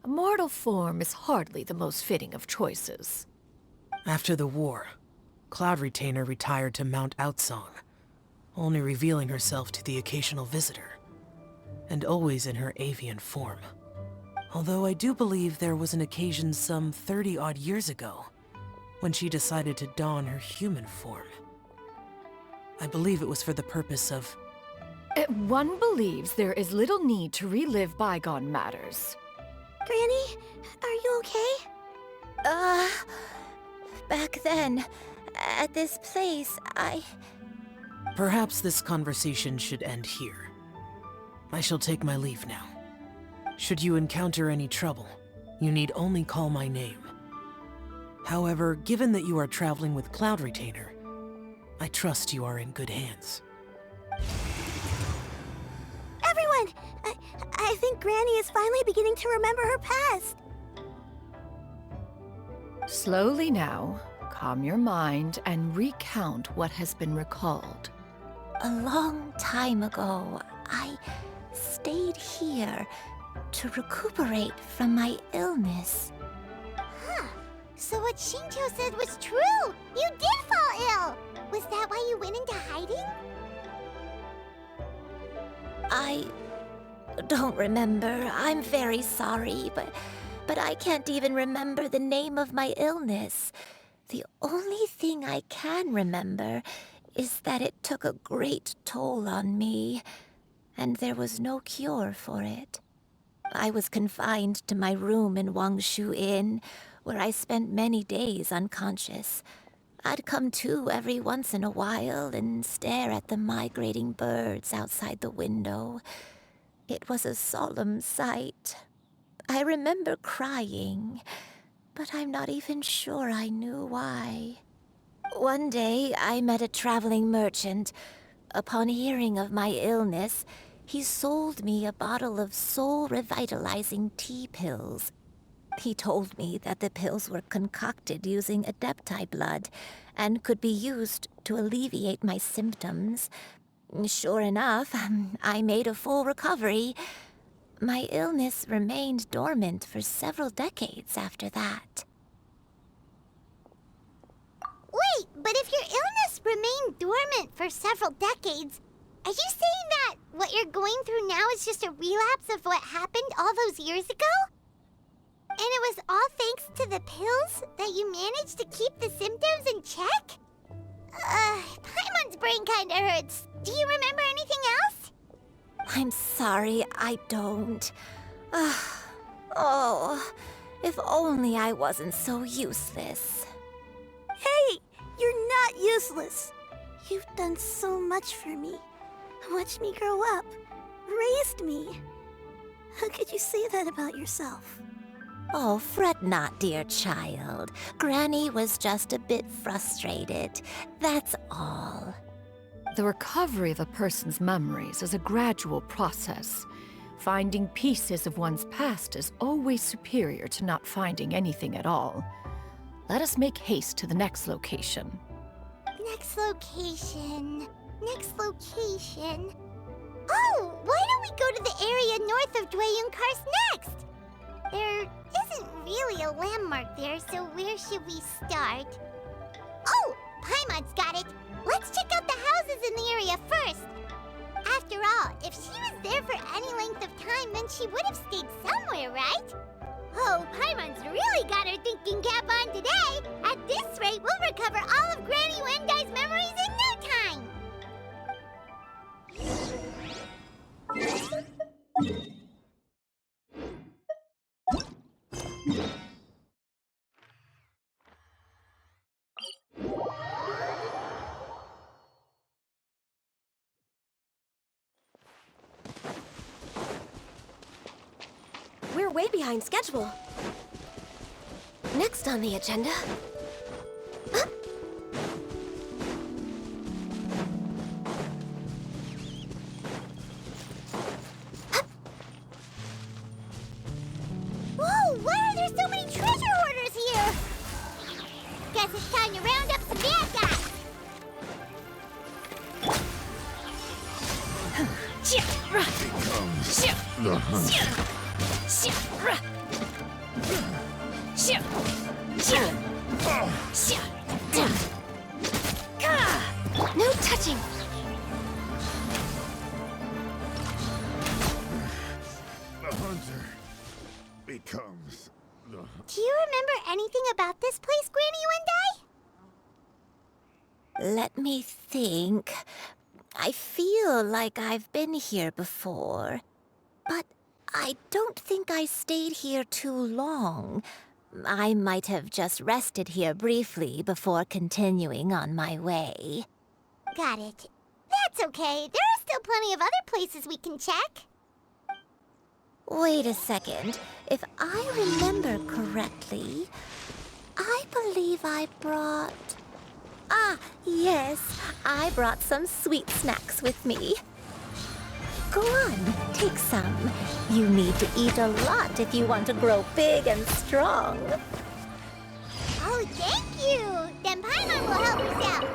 a mortal form is hardly the most fitting of choices. After the war, Cloud Retainer retired to Mount Outsong, only revealing herself to the occasional visitor, and always in her avian form. Although I do believe there was an occasion some 30-odd years ago, when she decided to don her human form. I believe it was for the purpose of... One believes there is little need to relive bygone matters. Granny, are you okay? Back then, at this place, Perhaps this conversation should end here. I shall take my leave now. Should you encounter any trouble, you need only call my name. However, given that you are traveling with Cloud Retainer, I trust you are in good hands. Everyone! I think Granny is finally beginning to remember her past. Slowly now, calm your mind and recount what has been recalled. A long time ago, I stayed here to recuperate from my illness. Huh. So what Shinto said was true! You did fall ill! Was that why you went into hiding? I don't remember. I'm very sorry, but I can't even remember the name of my illness. The only thing I can remember is that it took a great toll on me, and there was no cure for it. I was confined to my room in Wangshu Inn, where I spent many days unconscious. I'd come to every once in a while and stare at the migrating birds outside the window. It was a solemn sight. I remember crying, but I'm not even sure I knew why. One day, I met a traveling merchant. Upon hearing of my illness, he sold me a bottle of soul-revitalizing tea pills. He told me that the pills were concocted using Adepti blood and could be used to alleviate my symptoms. Sure enough, I made a full recovery. My illness remained dormant for several decades after that. Wait, but if your illness remained dormant for several decades, are you saying that what you're going through now is just a relapse of what happened all those years ago? And it was all thanks to the pills that you managed to keep the symptoms in check? Paimon's brain kinda hurts. Do you remember anything else? I'm sorry, I don't. Oh, if only I wasn't so useless. Hey, you're not useless. You've done so much for me. Watched me grow up. Raised me. How could you say that about yourself? Oh, fret not, dear child. Granny was just a bit frustrated. That's all. The recovery of a person's memories is a gradual process. Finding pieces of one's past is always superior to not finding anything at all. Let us make haste to the next location. Next location. Next location. Oh, why don't we go to the area north of Dwayun Karst next? There isn't really a landmark there, so where should we start? Oh, Paimon's got it. Let's check out the houses in the area first. After all, if she was there for any length of time, then she would have stayed somewhere, right? Oh, Paimon's really got her thinking cap on today. At this rate, we'll recover all of Granny Wendai's memories in no time. We're way behind schedule. Next on the agenda... Whoa, why are there so many treasure hoarders here? Guess it's time to round up some bad guys. The hunt. No touching! The hunter becomes the... Do you remember anything about this place, Granny Wendai? Let me think. I feel like I've been here before, but I don't think I stayed here too long. I might have just rested here briefly before continuing on my way. Got it. That's okay. There are still plenty of other places we can check. Wait a second. If I remember correctly, I believe I brought... Ah, yes. I brought some sweet snacks with me. Go on, take some. You need to eat a lot if you want to grow big and strong. Oh, thank you. Then Paimon will help herself.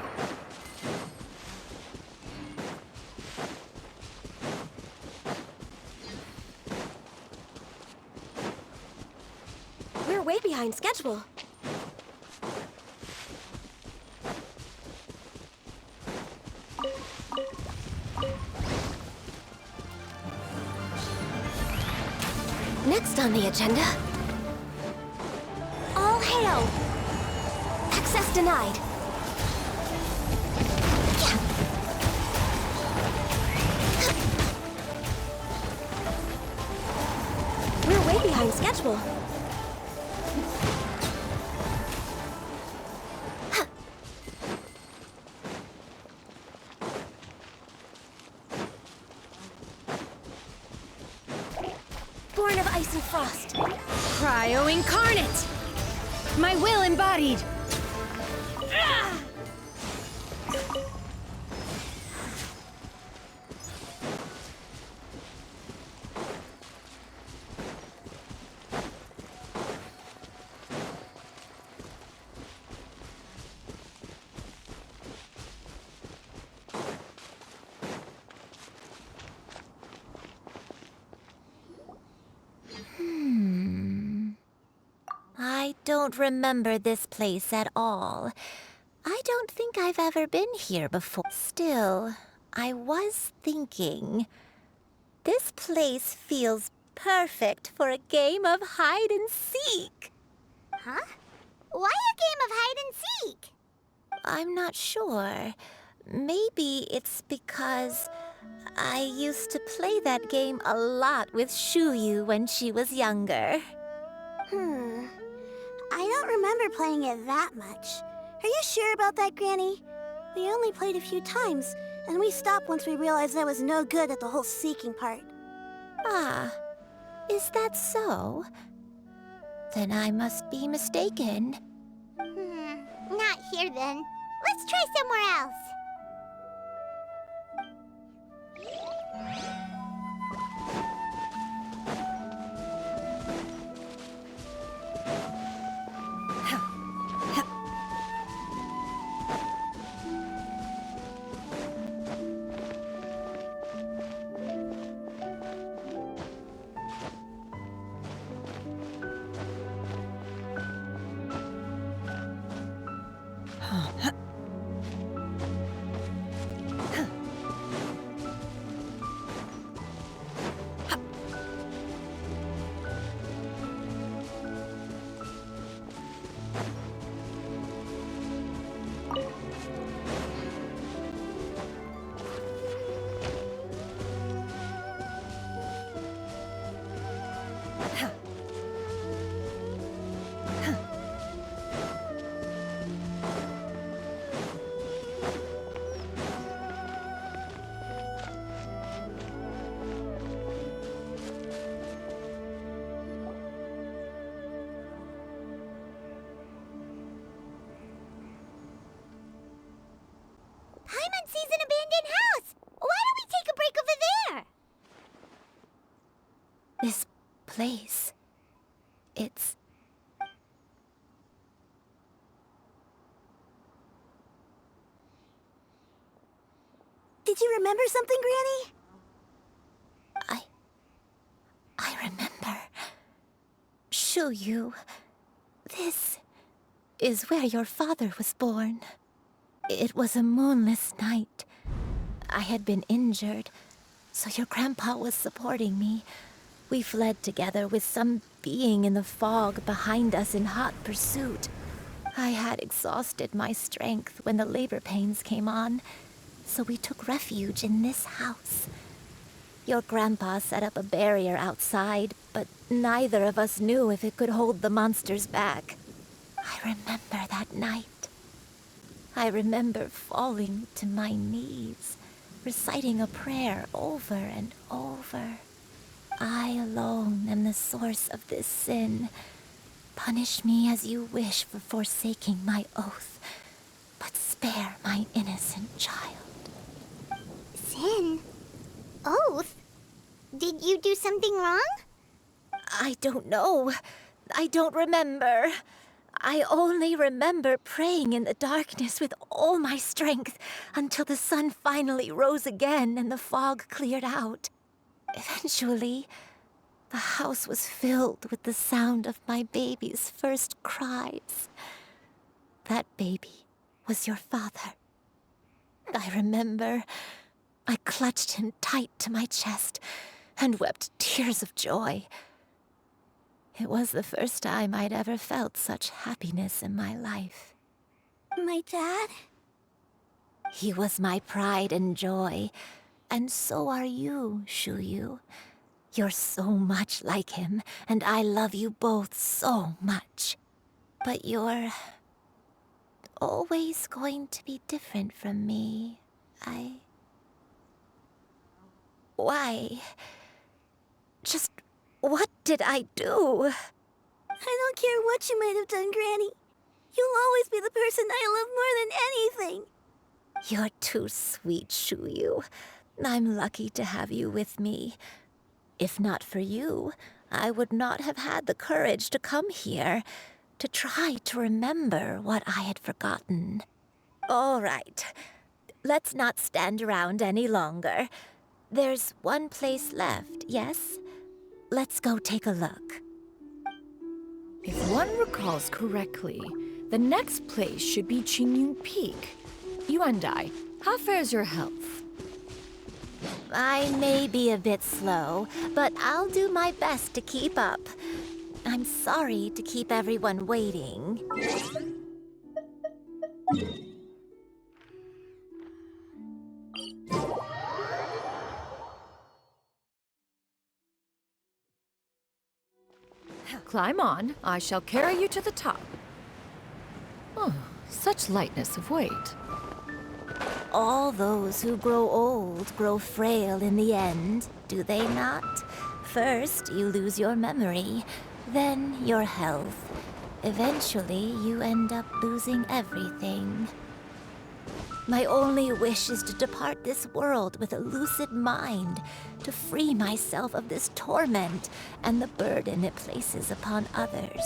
We're way behind schedule. Next on the agenda... All hail! Access denied. We're way behind schedule. Born of ice and frost. Cryo incarnate! My will embodied! I don't remember this place at all. I don't think I've ever been here before. Still, I was thinking... This place feels perfect for a game of hide and seek. Huh? Why a game of hide and seek? I'm not sure. Maybe it's because I used to play that game a lot with Xianyun when she was younger. I don't remember playing it that much. Are you sure about that, Granny? We only played a few times, and we stopped once we realized I was no good at the whole seeking part. Ah, is that so? Then I must be mistaken. Not here then. Let's try somewhere else. Paimon sees an abandoned house. Why don't we take a break over there? This place. It's... Did you remember something, Granny? I remember. Xianyun. This is where your father was born. It was a moonless night. I had been injured, so your grandpa was supporting me. We fled together with some being in the fog behind us in hot pursuit. I had exhausted my strength when the labor pains came on, so we took refuge in this house. Your grandpa set up a barrier outside, but neither of us knew if it could hold the monsters back. I remember that night. I remember falling to my knees, reciting a prayer over and over. I alone am the source of this sin. Punish me as you wish for forsaking my oath, but spare my innocent child. Sin? Oath? Did you do something wrong? I don't know. I don't remember. I only remember praying in the darkness with all my strength until the sun finally rose again and the fog cleared out. Eventually, the house was filled with the sound of my baby's first cries. That baby was your father. I remember I clutched him tight to my chest and wept tears of joy. It was the first time I'd ever felt such happiness in my life. My dad? He was my pride and joy, and so are you, Xianyun. You're so much like him, and I love you both so much. But you're always going to be different from me. Why? Just what did I do? I don't care what you might have done, Granny. You'll always be the person I love more than anything. You're too sweet, Xianyun. I'm lucky to have you with me. If not for you, I would not have had the courage to come here, to try to remember what I had forgotten. All right, let's not stand around any longer. There's one place left, yes? Let's go take a look. If one recalls correctly, the next place should be Xianyun Peak. Yuandai, how fares your health? I may be a bit slow, but I'll do my best to keep up. I'm sorry to keep everyone waiting. Climb on. I shall carry you to the top. Oh, such lightness of weight. All those who grow old grow frail in the end, do they not? First, you lose your memory, then your health. Eventually, you end up losing everything. My only wish is to depart this world with a lucid mind, to free myself of this torment and the burden it places upon others.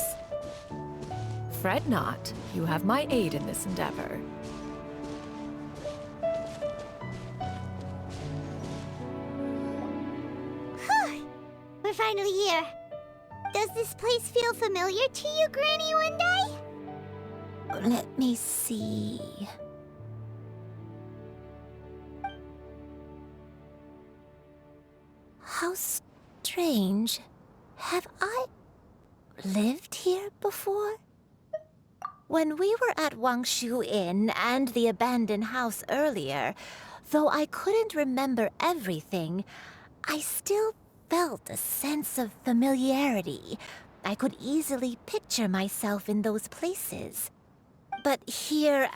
Fret not. You have my aid in this endeavor. Whew! We're finally here. Does this place feel familiar to you, Granny Wendai? Let me see. How strange. Have I lived here before? When we were at Wangshu Inn and the abandoned house earlier, though I couldn't remember everything, I still felt a sense of familiarity. I could easily picture myself in those places. But here,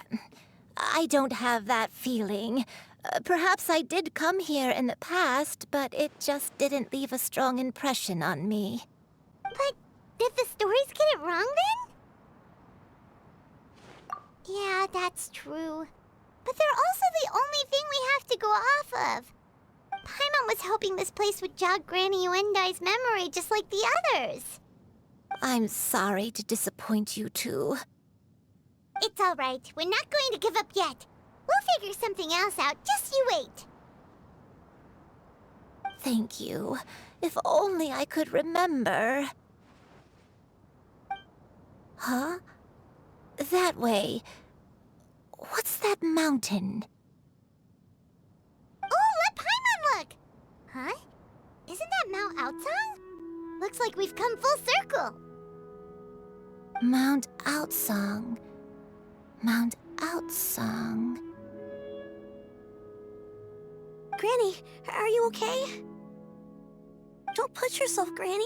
I don't have that feeling. Perhaps I did come here in the past, but it just didn't leave a strong impression on me. But did the stories get it wrong then? Yeah, that's true. But they're also the only thing we have to go off of. Paimon was hoping this place would jog Granny Wendai's memory just like the others. I'm sorry to disappoint you two. It's all right. We're not going to give up yet. We'll figure something else out. Just you wait. Thank you. If only I could remember. Huh? That way. What's that mountain? Oh, let Paimon look! Huh? Isn't that Mount Outsong? Looks like we've come full circle. Mount Outsong. Mount Outsong. Granny, are you okay? Don't push yourself, Granny.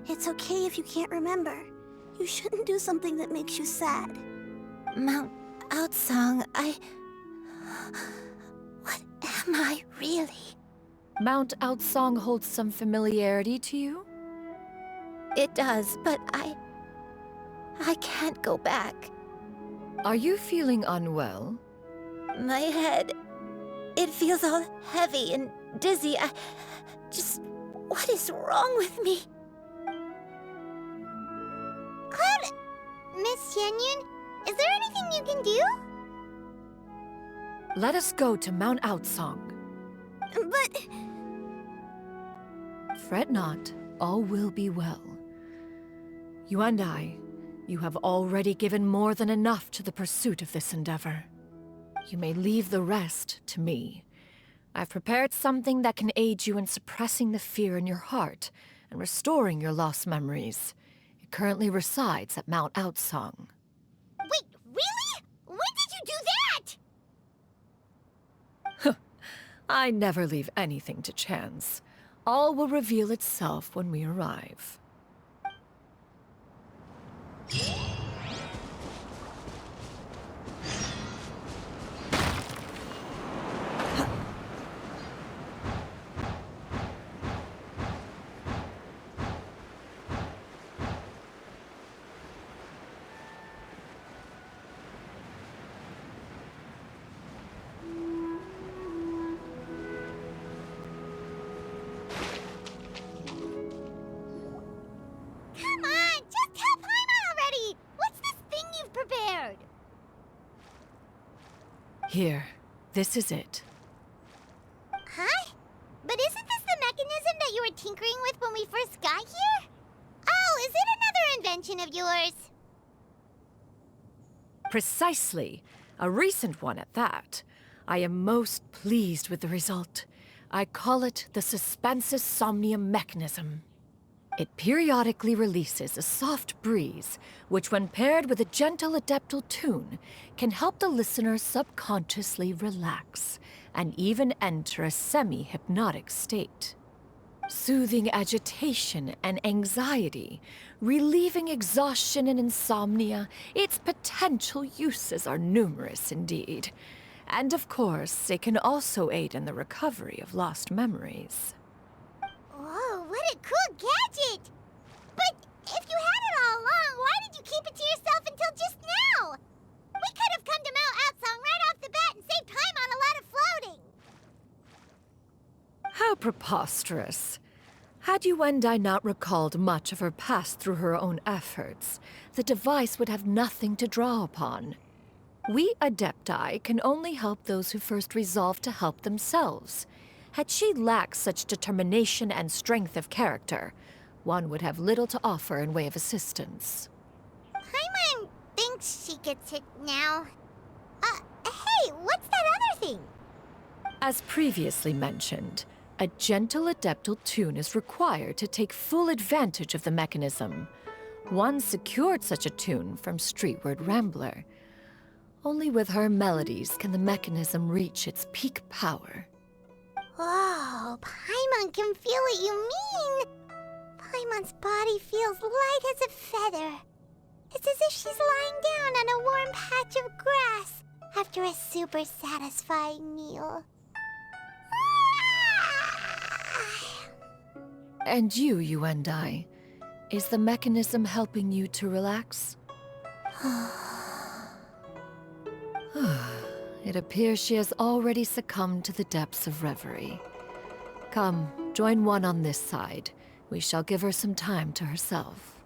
It's okay if you can't remember. You shouldn't do something that makes you sad. Mount Outsong, What am I really? Mount Outsong holds some familiarity to you? It does, but I can't go back. Are you feeling unwell? My head, it feels all heavy and dizzy. What is wrong with me? Cloud, Miss Xianyun, is there anything you can do? Let us go to Mount Outsong. But... Fret not, all will be well. You and I, you have already given more than enough to the pursuit of this endeavor. You may leave the rest to me. I've prepared something that can aid you in suppressing the fear in your heart and restoring your lost memories. It currently resides at Mount Outsong. Wait, really? When did you do that? I never leave anything to chance. All will reveal itself when we arrive. Come on, just tell Paimon already! What's this thing you've prepared? Here, this is it. Huh? But isn't this the mechanism that you were tinkering with when we first got here? Oh, is it another invention of yours? Precisely. A recent one at that. I am most pleased with the result. I call it the Suspensus Somnium mechanism. It periodically releases a soft breeze, which when paired with a gentle adeptal tune, can help the listener subconsciously relax, and even enter a semi-hypnotic state. Soothing agitation and anxiety, relieving exhaustion and insomnia, its potential uses are numerous indeed. And of course, it can also aid in the recovery of lost memories. Whoa, what a cool gadget! But if you had it all along, why did you keep it to yourself until just now? We could have come to Mount Outsong right off the bat and saved time on a lot of floating. How preposterous. Had Yuendai not recalled much of her past through her own efforts, the device would have nothing to draw upon. We Adepti can only help those who first resolve to help themselves. Had she lacked such determination and strength of character, one would have little to offer in way of assistance. Paimon thinks she gets it now. Hey, what's that other thing? As previously mentioned, a gentle adeptal tune is required to take full advantage of the mechanism. One secured such a tune from Streetward Rambler. Only with her melodies can the mechanism reach its peak power. Whoa, Paimon can feel what you mean. Paimon's body feels light as a feather. It's as if she's lying down on a warm patch of grass after a super satisfying meal. And you and I, is the mechanism helping you to relax? It appears she has already succumbed to the depths of reverie. Come, join one on this side. We shall give her some time to herself.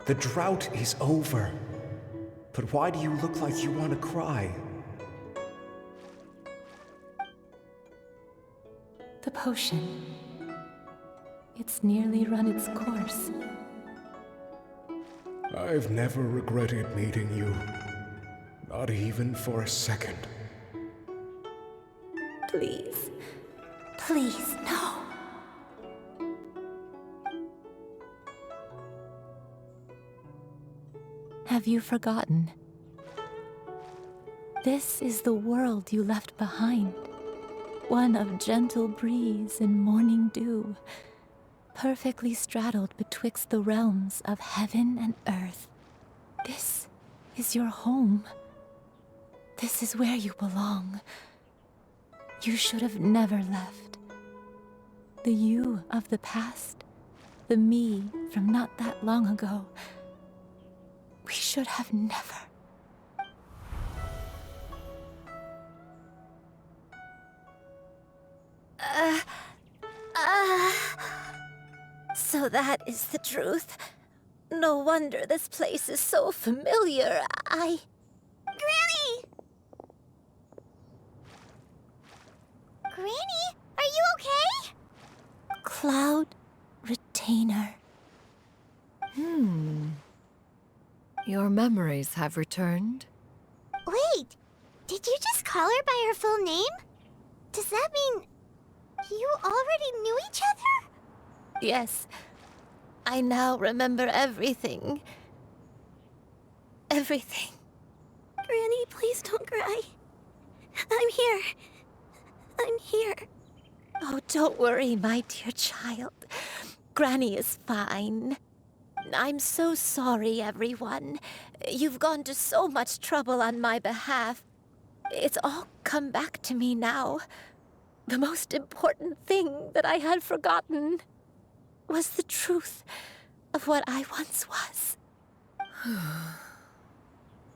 The drought is over. But why do you look like you want to cry? The potion. It's nearly run its course. I've never regretted meeting you. Not even for a second. Please. Please, no. Have you forgotten? This is the world you left behind. One of gentle breeze and morning dew, perfectly straddled betwixt the realms of heaven and earth. This is your home. This is where you belong. You should have never left. The you of the past, the me from not that long ago, we should have never. So that is the truth. No wonder this place is so familiar. Granny! Granny, are you okay? Cloud Retainer. Your memories have returned? Wait, did you just call her by her full name? Does that mean you already knew each other? Yes. I now remember everything. Everything. Granny, please don't cry. I'm here. I'm here. Oh, don't worry, my dear child. Granny is fine. I'm so sorry, everyone. You've gone to so much trouble on my behalf. It's all come back to me now. The most important thing that I had forgotten was the truth of what I once was.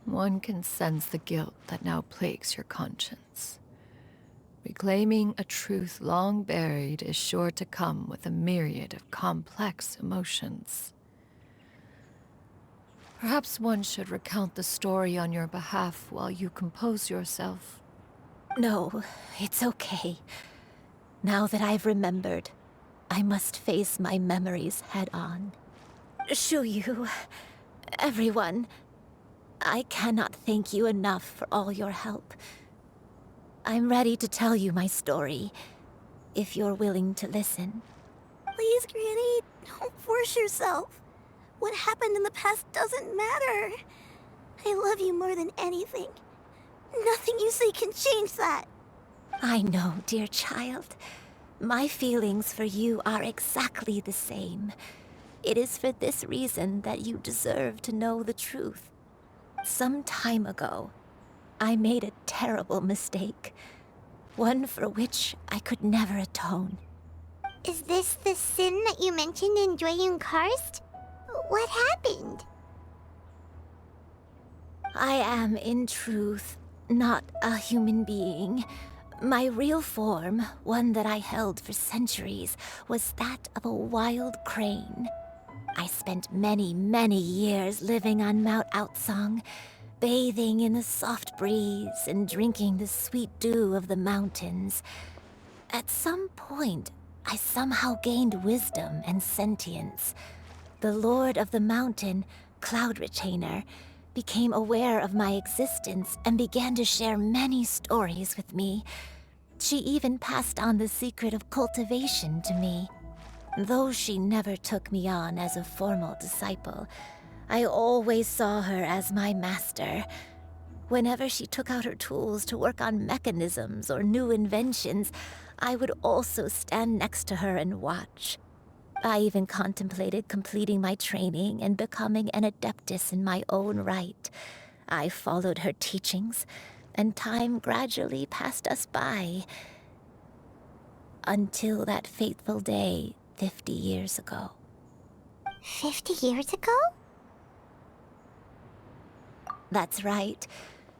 One can sense the guilt that now plagues your conscience. Reclaiming a truth long buried is sure to come with a myriad of complex emotions. Perhaps one should recount the story on your behalf while you compose yourself. No, it's okay. Now that I've remembered, I must face my memories head on. Shuyu, everyone, I cannot thank you enough for all your help. I'm ready to tell you my story, if you're willing to listen. Please, Granny, don't force yourself. What happened in the past doesn't matter. I love you more than anything. Nothing you say can change that. I know, dear child. My feelings for you are exactly the same. It is for this reason that you deserve to know the truth. Some time ago, I made a terrible mistake. One for which I could never atone. Is this the sin that you mentioned in Xianyun Karst? What happened? I am, in truth, not a human being. My real form, one that I held for centuries, was that of a wild crane. I spent many, many years living on Mount Outsong, bathing in the soft breeze and drinking the sweet dew of the mountains. At some point, I somehow gained wisdom and sentience. The Lord of the Mountain, Cloud Retainer, became aware of my existence and began to share many stories with me. She even passed on the secret of cultivation to me. Though she never took me on as a formal disciple, I always saw her as my master. Whenever she took out her tools to work on mechanisms or new inventions, I would also stand next to her and watch. I even contemplated completing my training and becoming an adeptus in my own right. I followed her teachings, and time gradually passed us by. Until that fateful day 50 years ago. 50 years ago? That's right.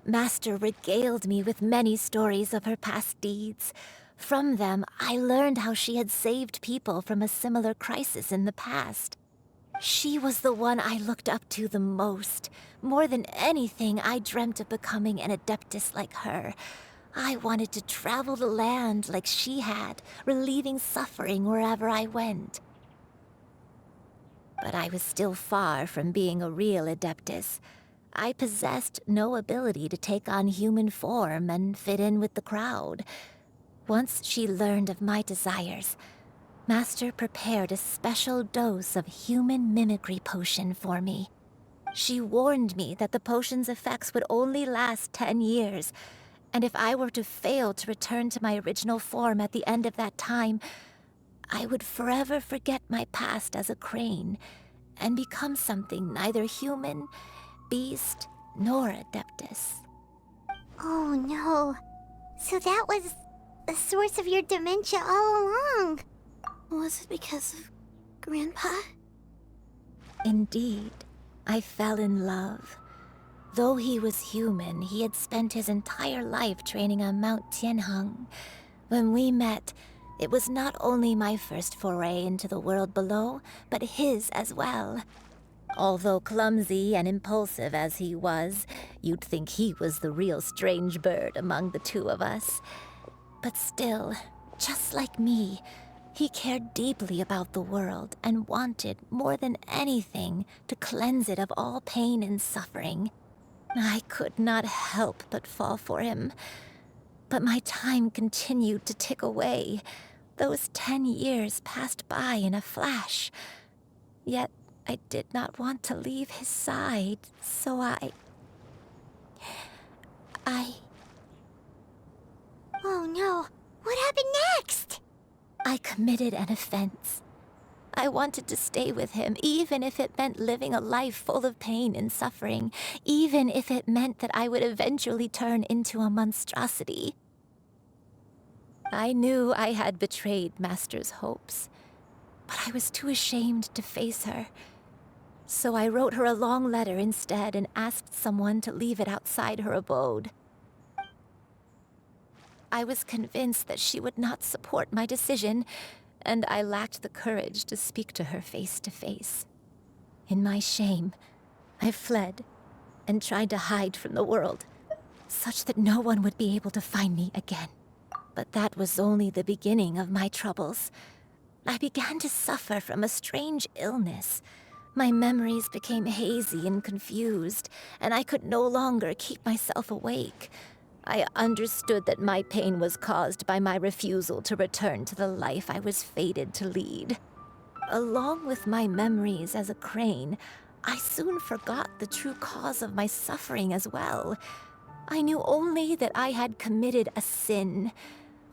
Master regaled me with many stories of her past deeds. From them, I learned how she had saved people from a similar crisis in the past. She was the one I looked up to the most. More than anything, I dreamt of becoming an adeptus like her. I wanted to travel the land like she had, relieving suffering wherever I went. But I was still far from being a real adeptus. I possessed no ability to take on human form and fit in with the crowd. Once she learned of my desires, Master prepared a special dose of human mimicry potion for me. She warned me that the potion's effects would only last 10 years, and if I were to fail to return to my original form at the end of that time, I would forever forget my past as a crane and become something neither human, beast, nor adeptus. Oh no. So that was the source of your dementia all along. Was it because of Grandpa? Indeed, I fell in love. Though he was human, he had spent his entire life training on Mount Tianheng. When we met, it was not only my first foray into the world below, but his as well. Although clumsy and impulsive as he was, you'd think he was the real strange bird among the two of us. But still, just like me, he cared deeply about the world and wanted, more than anything, to cleanse it of all pain and suffering. I could not help but fall for him. But my time continued to tick away. Those 10 years passed by in a flash. Yet I did not want to leave his side, so I... Oh no. What happened next? I committed an offense. I wanted to stay with him, even if it meant living a life full of pain and suffering, even if it meant that I would eventually turn into a monstrosity. I knew I had betrayed Master's hopes, but I was too ashamed to face her. So I wrote her a long letter instead and asked someone to leave it outside her abode. I was convinced that she would not support my decision, and I lacked the courage to speak to her face to face. In my shame, I fled and tried to hide from the world, such that no one would be able to find me again. But that was only the beginning of my troubles. I began to suffer from a strange illness. My memories became hazy and confused, and I could no longer keep myself awake. I understood that my pain was caused by my refusal to return to the life I was fated to lead. Along with my memories as a crane, I soon forgot the true cause of my suffering as well. I knew only that I had committed a sin.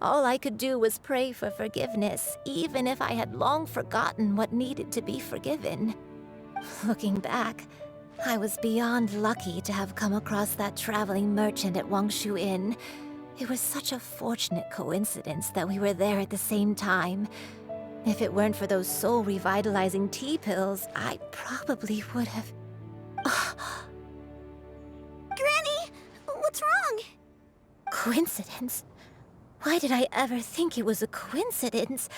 All I could do was pray for forgiveness, even if I had long forgotten what needed to be forgiven. Looking back, I was beyond lucky to have come across that traveling merchant at Wangshu Inn. It was such a fortunate coincidence that we were there at the same time. If it weren't for those soul-revitalizing tea pills, I probably would have... Granny, what's wrong? Coincidence? Why did I ever think it was a coincidence?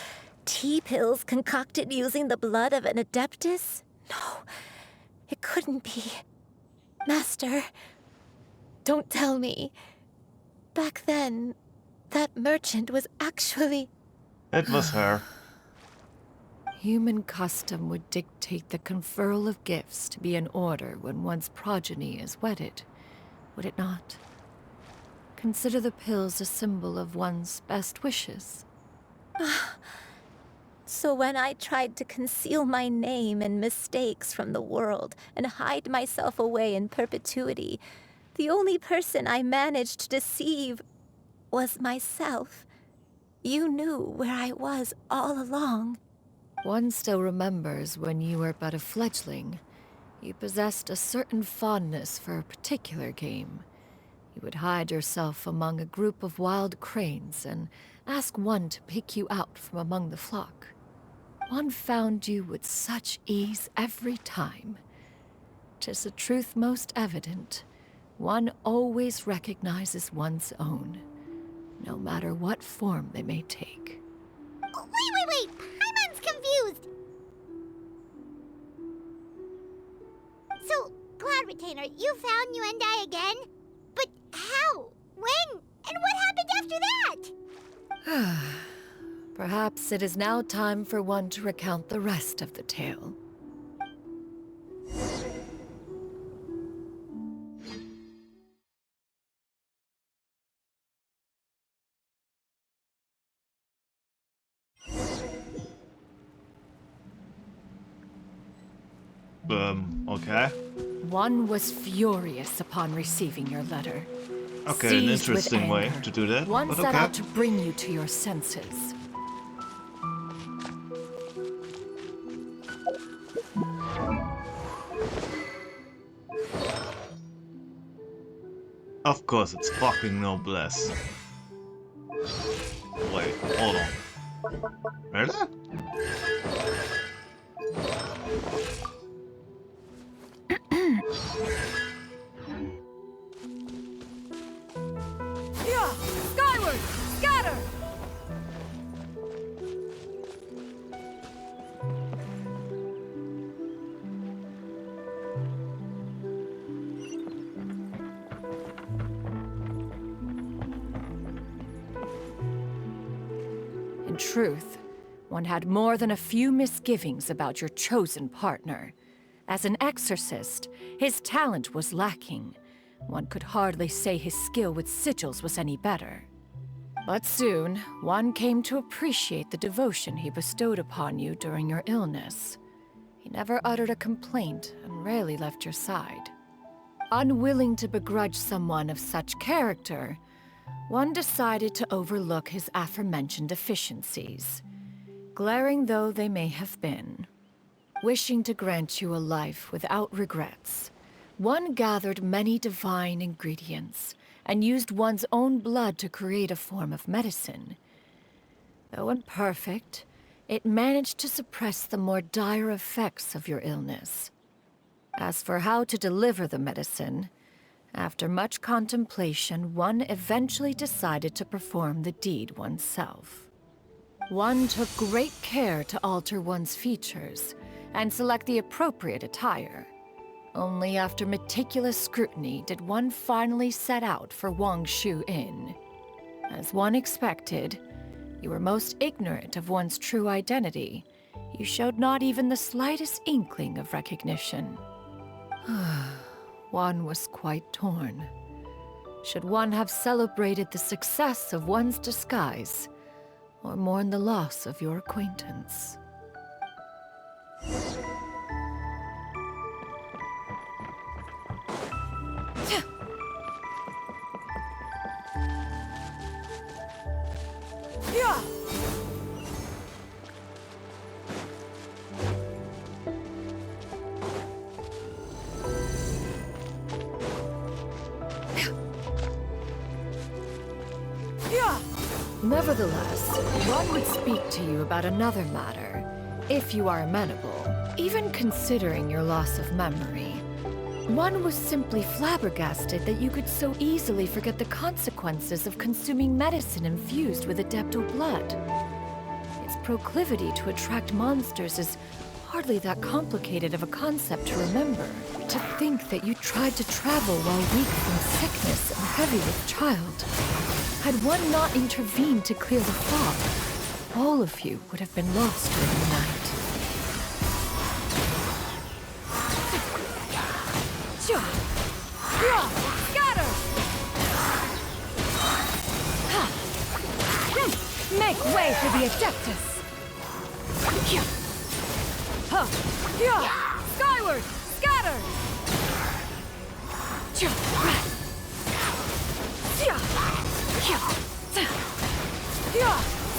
Tea pills concocted using the blood of an adeptus? No, it couldn't be. Master, don't tell me. Back then, that merchant was actually... It was her. Human custom would dictate the conferral of gifts to be in order when one's progeny is wedded, would it not? Consider the pills a symbol of one's best wishes. So when I tried to conceal my name and mistakes from the world and hide myself away in perpetuity, the only person I managed to deceive was myself. You knew where I was all along. One still remembers when you were but a fledgling. You possessed a certain fondness for a particular game. You would hide yourself among a group of wild cranes and ask one to pick you out from among the flock. One found you with such ease every time. 'Tis a truth most evident. One always recognizes one's own, no matter what form they may take. Wait! Paimon's confused! So, Cloud Retainer, you found Yuendai again? But how? When? And what happened after that? Perhaps it is now time for one to recount the rest of the tale. Okay. One was furious upon receiving your letter. Okay, Seized an with interesting way anger, to do that, One but set okay. out to bring you to your senses. Of course, it's fucking noblesse. Wait, hold on. Really? Yeah! Skyward! Scatter! In truth, one had more than a few misgivings about your chosen partner. As an exorcist, his talent was lacking. One could hardly say his skill with sigils was any better. But soon, one came to appreciate the devotion he bestowed upon you during your illness. He never uttered a complaint and rarely left your side. Unwilling to begrudge someone of such character, one decided to overlook his aforementioned deficiencies, glaring though they may have been. Wishing to grant you a life without regrets, one gathered many divine ingredients and used one's own blood to create a form of medicine. Though imperfect, it managed to suppress the more dire effects of your illness. As for how to deliver the medicine, after much contemplation, one eventually decided to perform the deed oneself. One took great care to alter one's features and select the appropriate attire. Only after meticulous scrutiny did one finally set out for Wangshu Inn. As one expected, you were most ignorant of one's true identity. You showed not even the slightest inkling of recognition. One was quite torn. Should one have celebrated the success of one's disguise, or mourn the loss of your acquaintance? Nevertheless, one would speak to you about another matter, if you are amenable. Even considering your loss of memory, one was simply flabbergasted that you could so easily forget the consequences of consuming medicine infused with Adeptal blood. Its proclivity to attract monsters is hardly that complicated of a concept to remember. To think that you tried to travel while weak from sickness and heavy with child. Had one not intervened to clear the fog, all of you would have been lost during the night. Scatter! Make way for the Adeptus! Skyward! Scatter!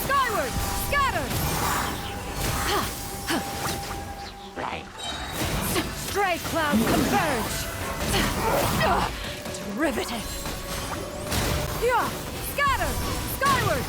Skyward! Scatter! Stray cloud converge! Derivative! Scatter! Skyward!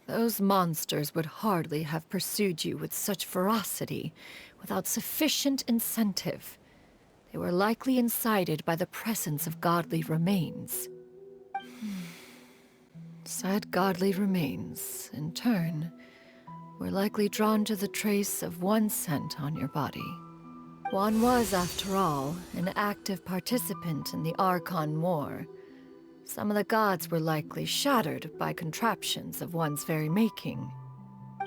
Those monsters would hardly have pursued you with such ferocity without sufficient incentive. They were likely incited by the presence of godly remains. Said godly remains, in turn, were likely drawn to the trace of one scent on your body. One was, after all, an active participant in the Archon War. Some of the gods were likely shattered by contraptions of one's very making.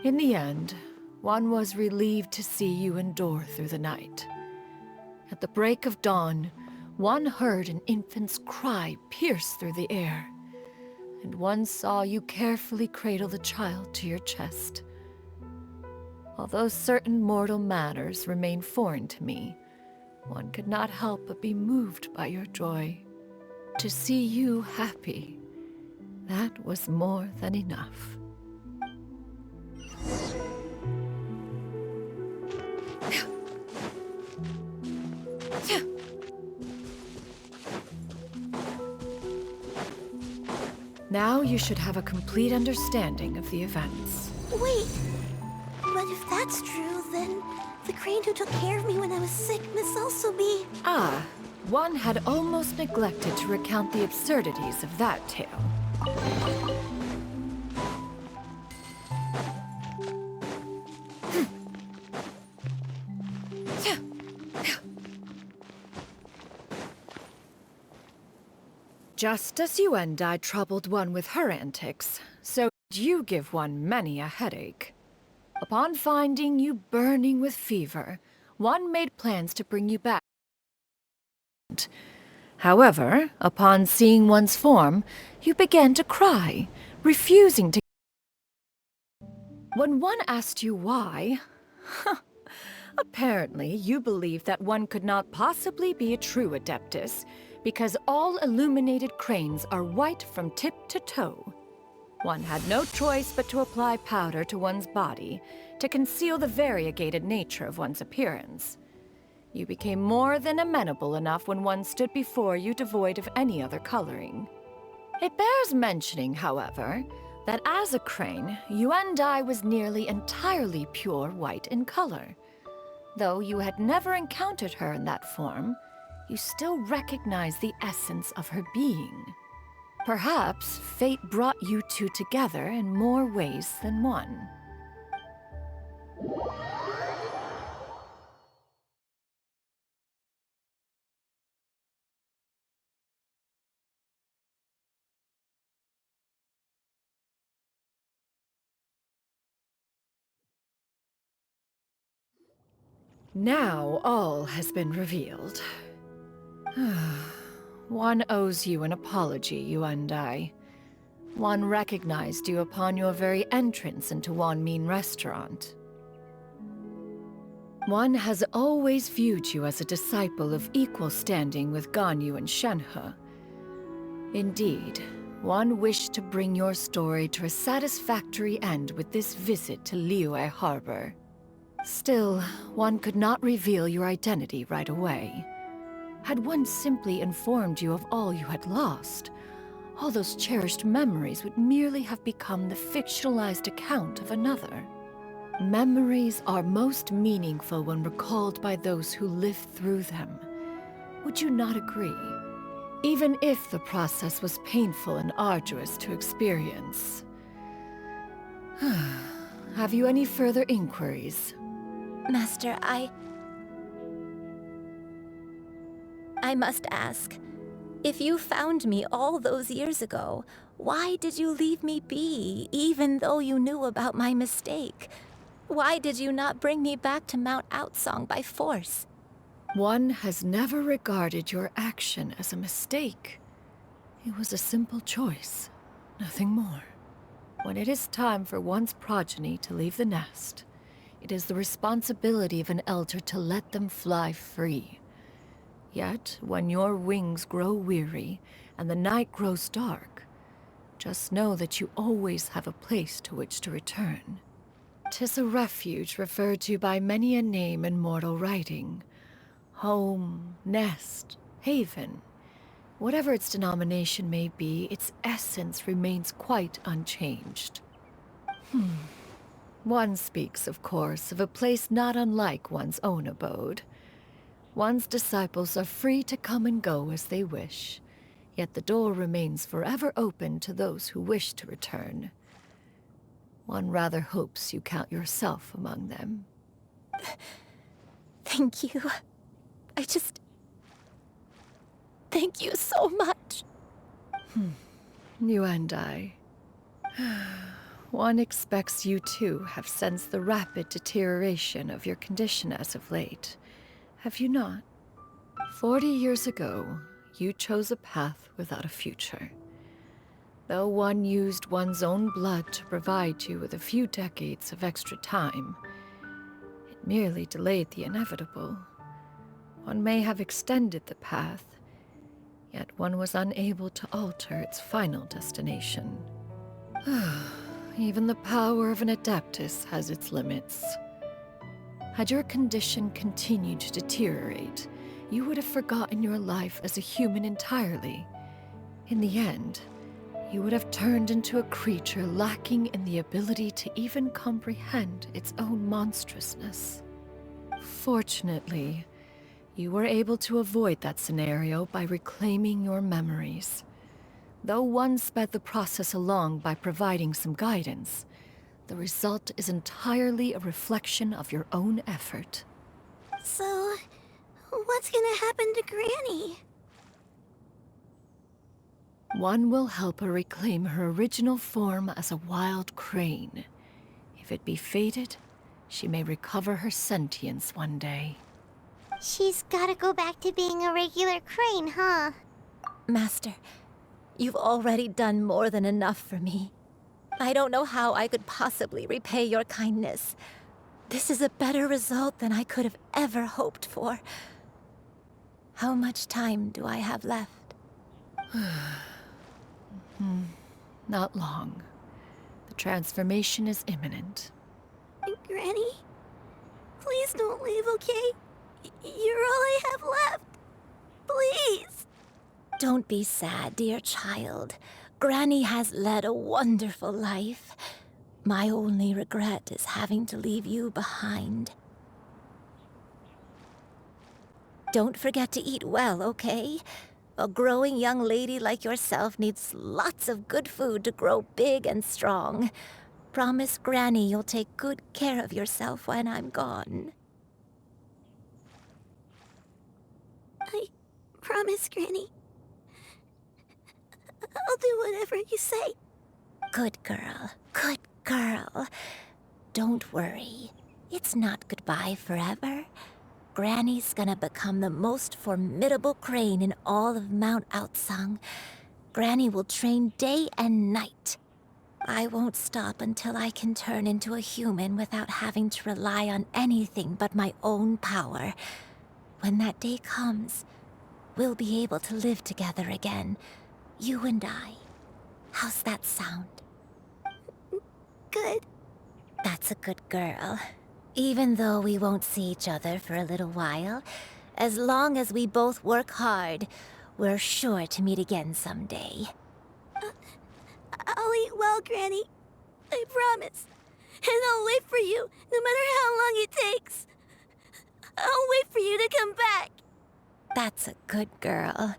In the end, one was relieved to see you endure through the night. At the break of dawn, one heard an infant's cry pierce through the air, and one saw you carefully cradle the child to your chest. Although certain mortal matters remain foreign to me, one could not help but be moved by your joy. To see you happy, that was more than enough. Now you should have a complete understanding of the events. Wait, but if that's true, then the crane who took care of me when I was sick must also be... Ah, one had almost neglected to recount the absurdities of that tale. Just as you and I troubled one with her antics, so did you give one many a headache. Upon finding you burning with fever, one made plans to bring you back. However, upon seeing one's form, you began to cry, refusing to... When one asked you why, apparently you believed that one could not possibly be a true Adeptus, because all illuminated cranes are white from tip to toe. One had no choice but to apply powder to one's body to conceal the variegated nature of one's appearance. You became more than amenable enough when one stood before you devoid of any other coloring. It bears mentioning, however, that as a crane, Yuendai was nearly entirely pure white in color. Though you had never encountered her in that form, you still recognize the essence of her being. Perhaps fate brought you two together in more ways than one. Now all has been revealed. One owes you an apology, Yuendai. One recognized you upon your very entrance into Wanmin restaurant. One has always viewed you as a disciple of equal standing with Ganyu and Shenhe. Indeed, one wished to bring your story to a satisfactory end with this visit to Liyue Harbor. Still, one could not reveal your identity right away. Had one simply informed you of all you had lost, all those cherished memories would merely have become the fictionalized account of another. Memories are most meaningful when recalled by those who lived through them. Would you not agree? Even if the process was painful and arduous to experience. Have you any further inquiries? Master, I must ask. If you found me all those years ago, why did you leave me be, even though you knew about my mistake? Why did you not bring me back to Mount Outsong by force? One has never regarded your action as a mistake. It was a simple choice, nothing more. When it is time for one's progeny to leave the nest, it is the responsibility of an elder to let them fly free. Yet, when your wings grow weary and the night grows dark, just know that you always have a place to which to return. 'Tis a refuge referred to by many a name in mortal writing. Home, nest, haven. Whatever its denomination may be, its essence remains quite unchanged. One speaks, of course, of a place not unlike one's own abode. One's disciples are free to come and go as they wish, yet the door remains forever open to those who wish to return. One rather hopes you count yourself among them. Thank you. Thank you so much. You and I. One expects you too have sensed the rapid deterioration of your condition as of late. Have you not? 40 years ago, you chose a path without a future. Though one used one's own blood to provide you with a few decades of extra time, it merely delayed the inevitable. One may have extended the path, yet one was unable to alter its final destination. Even the power of an Adeptus has its limits. Had your condition continued to deteriorate, you would have forgotten your life as a human entirely. In the end, you would have turned into a creature lacking in the ability to even comprehend its own monstrousness. Fortunately, you were able to avoid that scenario by reclaiming your memories. Though one sped the process along by providing some guidance, the result is entirely a reflection of your own effort. So, what's gonna happen to Granny? One will help her reclaim her original form as a wild crane. If it be fated, she may recover her sentience one day. She's gotta go back to being a regular crane, huh? Master, you've already done more than enough for me. I don't know how I could possibly repay your kindness. This is a better result than I could have ever hoped for. How much time do I have left? Not long. The transformation is imminent. Granny, please don't leave, okay? You're all I have left. Please. Don't be sad, dear child. Granny has led a wonderful life. My only regret is having to leave you behind. Don't forget to eat well, okay? A growing young lady like yourself needs lots of good food to grow big and strong. Promise Granny you'll take good care of yourself when I'm gone. I promise, Granny. I'll do whatever you say. Good girl. Good girl. Don't worry. It's not goodbye forever. Granny's gonna become the most formidable crane in all of Mount Outsong. Granny will train day and night. I won't stop until I can turn into a human without having to rely on anything but my own power. When that day comes, we'll be able to live together again. You and I. How's that sound? Good. That's a good girl. Even though we won't see each other for a little while, as long as we both work hard, we're sure to meet again someday. I'll eat well, Granny. I promise. And I'll wait for you, no matter how long it takes. I'll wait for you to come back. That's a good girl.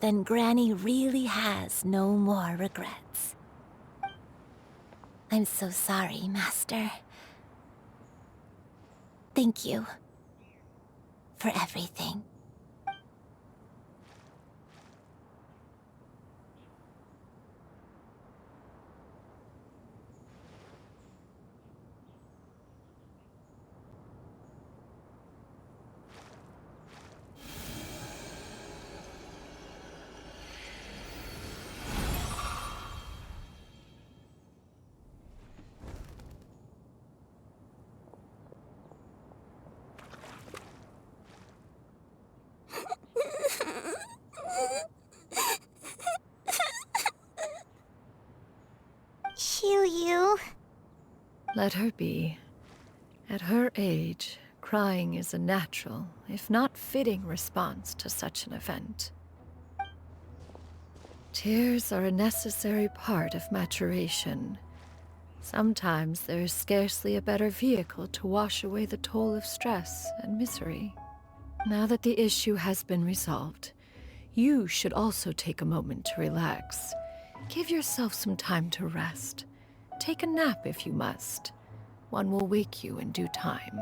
Then Granny really has no more regrets. I'm so sorry, Master. Thank you for everything. Xianyun. Let her be. At her age, crying is a natural, if not fitting, response to such an event. Tears are a necessary part of maturation. Sometimes there is scarcely a better vehicle to wash away the toll of stress and misery. Now that the issue has been resolved, you should also take a moment to relax. Give yourself some time to rest. Take a nap if you must. One will wake you in due time.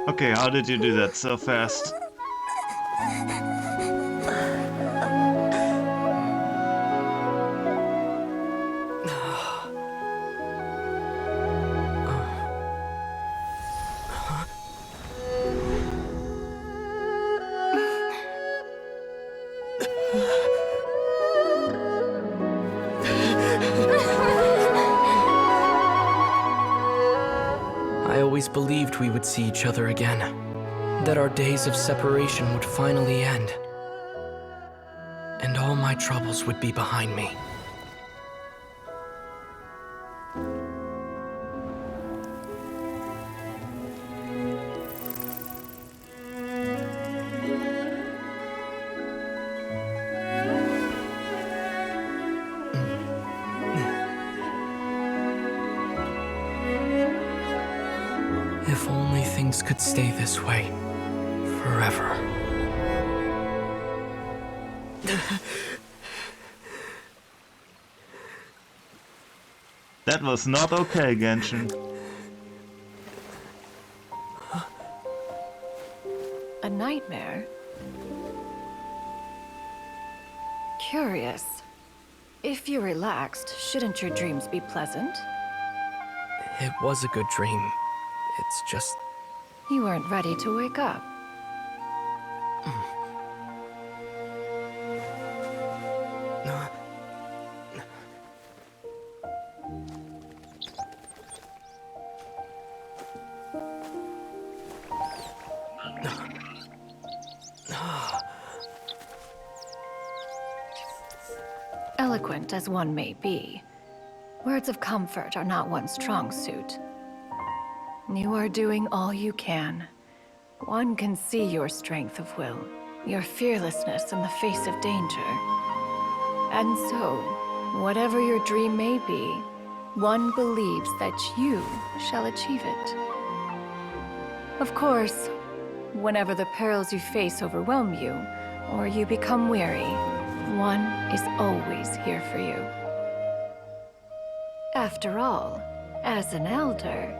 Okay, how did you do that so fast? I always believed we would see each other again, that our days of separation would finally end, and all my troubles would be behind me. If only things could stay this way forever. That was not okay, Genshin. A nightmare? Curious. If you're relaxed, shouldn't your dreams be pleasant? It was a good dream. It's just... You weren't ready to wake up. Eloquent as one may be, Words of comfort are not one's strong suit. You are doing all you can. One can see your strength of will, your fearlessness in the face of danger. And so, whatever your dream may be, one believes that you shall achieve it. Of course, whenever the perils you face overwhelm you, or you become weary, one is always here for you. After all, as an elder,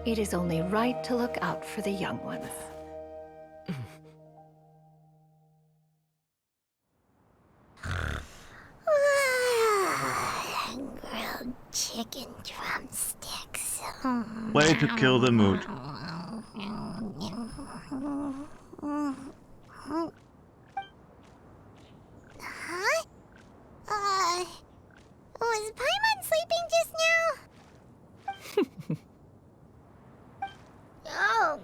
it is only right to look out for the young ones. Grilled chicken drumsticks. Way to kill the mood. Huh? Was Paimon sleeping just now? Oh,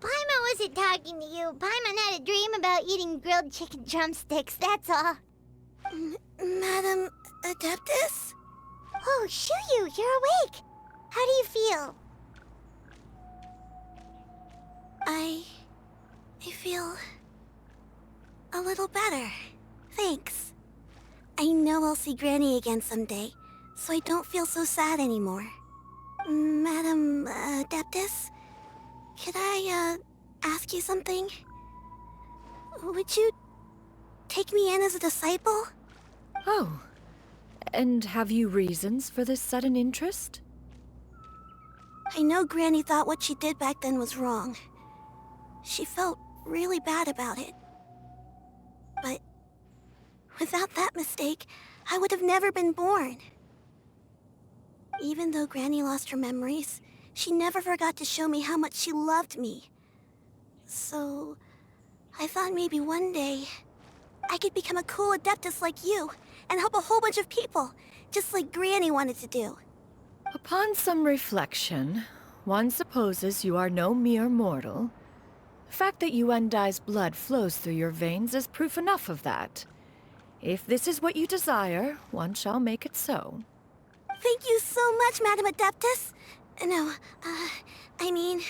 Paimon wasn't talking to you. Paimon had a dream about eating grilled chicken drumsticks, that's all. Madam Adeptus? Oh, Xianyun, you're awake. How do you feel? I feel a little better. Thanks. I know I'll see Granny again someday, so I don't feel so sad anymore. Madam Adeptus, could I ask you something? Would you take me in as a disciple? Oh, and have you reasons for this sudden interest? I know Granny thought what she did back then was wrong. She felt really bad about it. But without that mistake, I would have never been born. Even though Granny lost her memories, she never forgot to show me how much she loved me. So, I thought maybe one day I could become a cool Adeptus like you and help a whole bunch of people, just like Granny wanted to do. Upon some reflection, one supposes you are no mere mortal. The fact that Yuendai's blood flows through your veins is proof enough of that. If this is what you desire, one shall make it so. Thank you so much, Madam Adeptus. No, I mean,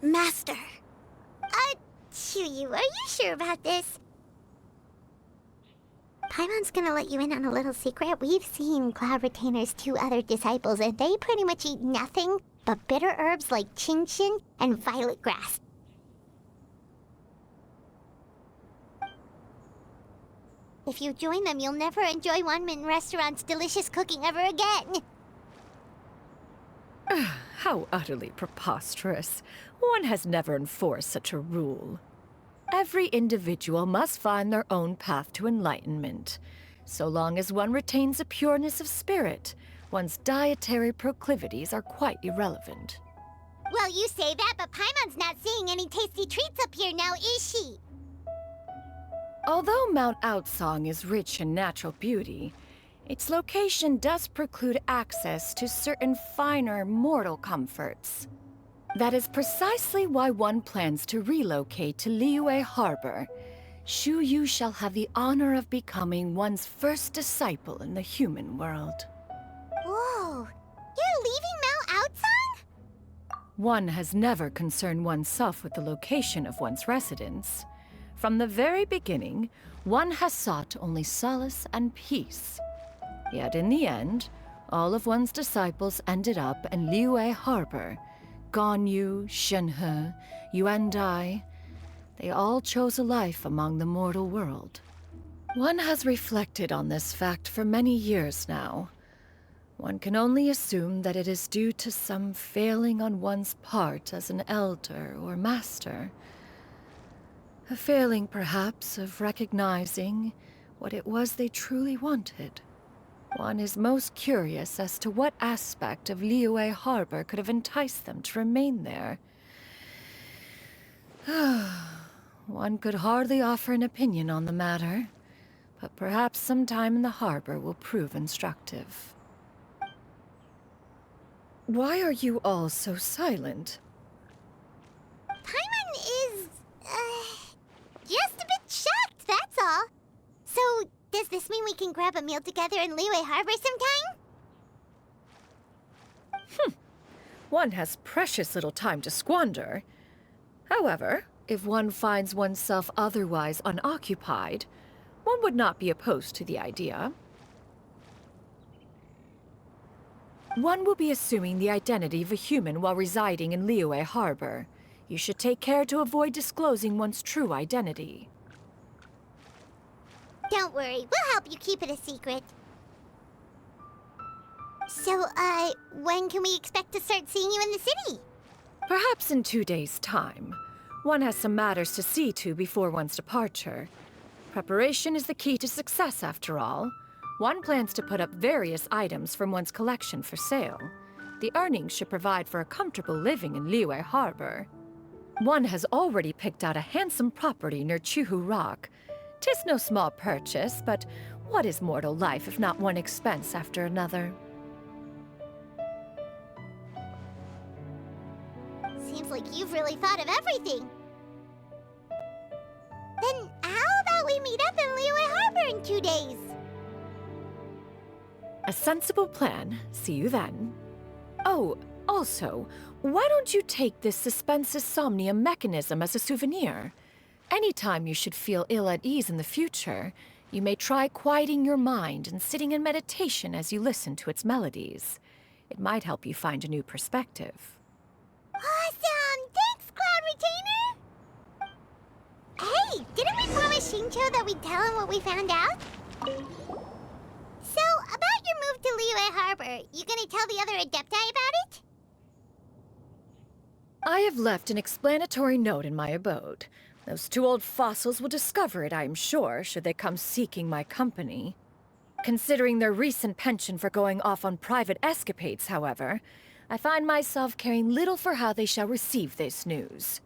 Master. Xianyun, are you sure about this? Paimon's gonna let you in on a little secret. We've seen Cloud Retainer's 2 other disciples, and they pretty much eat nothing but bitter herbs like Genshin and violet grass. If you join them, you'll never enjoy Wanmin Restaurant's delicious cooking ever again. How utterly preposterous. One has never enforced such a rule. Every individual must find their own path to enlightenment. So long as one retains a pureness of spirit, one's dietary proclivities are quite irrelevant. Well, you say that, but Paimon's not seeing any tasty treats up here now, is she? Although Mount Outsong is rich in natural beauty, its location does preclude access to certain finer mortal comforts. That is precisely why one plans to relocate to Liyue Harbor. Shu Yu shall have the honor of becoming one's first disciple in the human world. Whoa, you're leaving Mount Outsong? One has never concerned oneself with the location of one's residence. From the very beginning, one has sought only solace and peace. Yet in the end, all of one's disciples ended up in Liyue Harbor. Ganyu, Shenhe, Yuendai, they all chose a life among the mortal world. One has reflected on this fact for many years now. One can only assume that it is due to some failing on one's part as an elder or master. A failing, perhaps, of recognizing what it was they truly wanted. One is most curious as to what aspect of Liyue Harbor could have enticed them to remain there. One could hardly offer an opinion on the matter, but perhaps some time in the harbor will prove instructive. Why are you all so silent? Paimon is, just a bit shocked, that's all. So, Does this mean we can grab a meal together in Liyue Harbor sometime? One has precious little time to squander. However, if one finds oneself otherwise unoccupied, one would not be opposed to the idea. One will be assuming the identity of a human while residing in Liyue Harbor. You should take care to avoid disclosing one's true identity. Don't worry, we'll help you keep it a secret. So, when can we expect to start seeing you in the city? Perhaps in 2 days' time. One has some matters to see to before one's departure. Preparation is the key to success, after all. One plans to put up various items from one's collection for sale. The earnings should provide for a comfortable living in Liyue Harbor. One has already picked out a handsome property near Chuhu Rock. 'Tis no small purchase, but what is mortal life if not one expense after another? Seems like you've really thought of everything. Then how about we meet up in Liyue Harbor in 2 days? A sensible plan. See you then. Oh, also, why don't you take this suspense somnium mechanism as a souvenir? Anytime you should feel ill at ease in the future, you may try quieting your mind and sitting in meditation as you listen to its melodies. It might help you find a new perspective. Awesome! Thanks, Cloud Retainer! Hey, didn't we promise Shincho that we'd tell him what we found out? So, about your move to Liyue Harbor, you gonna tell the other Adepti about it? I have left an explanatory note in my abode. Those 2 old fossils will discover it, I am sure, should they come seeking my company. Considering their recent penchant for going off on private escapades, however, I find myself caring little for how they shall receive this news.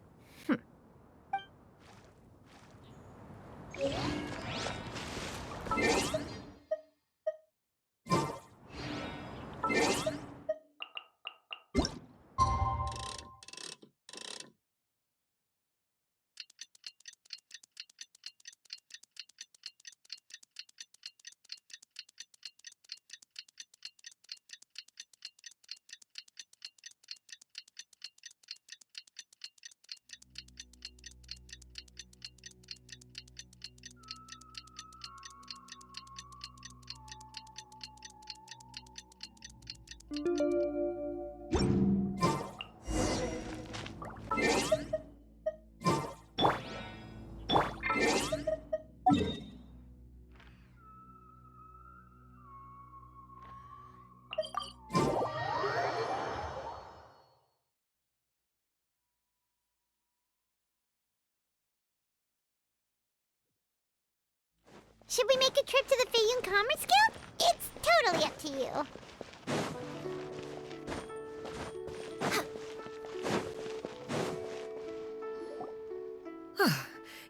Should we make a trip to the Xianyun Commerce Guild? It's totally up to you.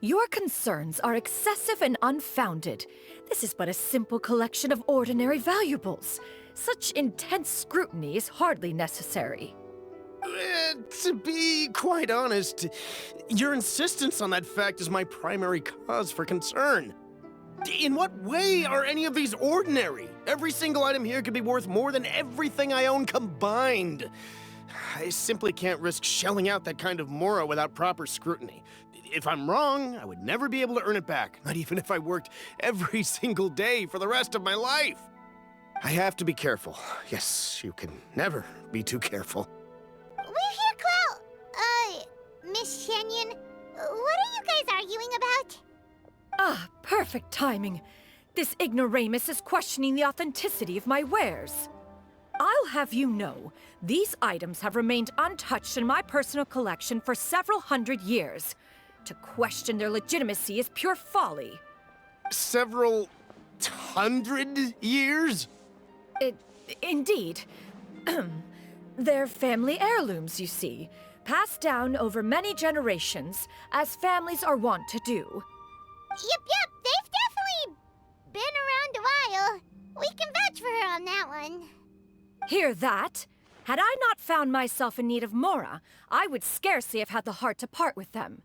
Your concerns are excessive and unfounded. This is but a simple collection of ordinary valuables. Such intense scrutiny is hardly necessary. To be quite honest, your insistence on that fact is my primary cause for concern. In what way are any of these ordinary? Every single item here could be worth more than everything I own combined. I simply can't risk shelling out that kind of mora without proper scrutiny. If I'm wrong, I would never be able to earn it back, not even if I worked every single day for the rest of my life. I have to be careful. Yes, you can never be too careful. We're here, Cloud. Miss Xianyun, what are you guys arguing about? Ah, perfect timing. This ignoramus is questioning the authenticity of my wares. I'll have you know, these items have remained untouched in my personal collection for several hundred years. To question their legitimacy is pure folly. Several hundred years? Indeed. They're family heirlooms, you see, passed down over many generations, as families are wont to do. Yep, they've definitely been around a while. We can vouch for her on that one. Hear that? Had I not found myself in need of mora, I would scarcely have had the heart to part with them.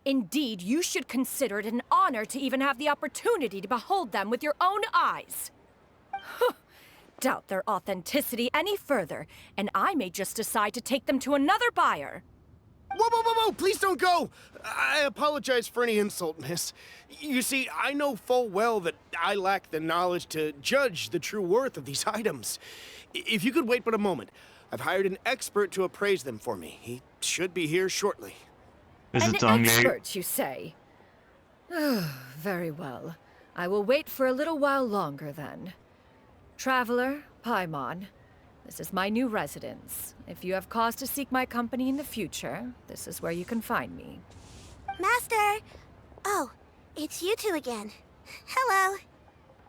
Indeed, you should consider it an honor to even have the opportunity to behold them with your own eyes. Doubt their authenticity any further, and I may just decide to take them to another buyer. Whoa! Please don't go! I apologize for any insult, miss. You see, I know full well that I lack the knowledge to judge the true worth of these items. If you could wait but a moment, I've hired an expert to appraise them for me. He should be here shortly. An expert, you say? Very well. I will wait for a little while longer, then. Traveler, Paimon, this is my new residence. If you have cause to seek my company in the future, this is where you can find me. Master! Oh, it's you two again. Hello.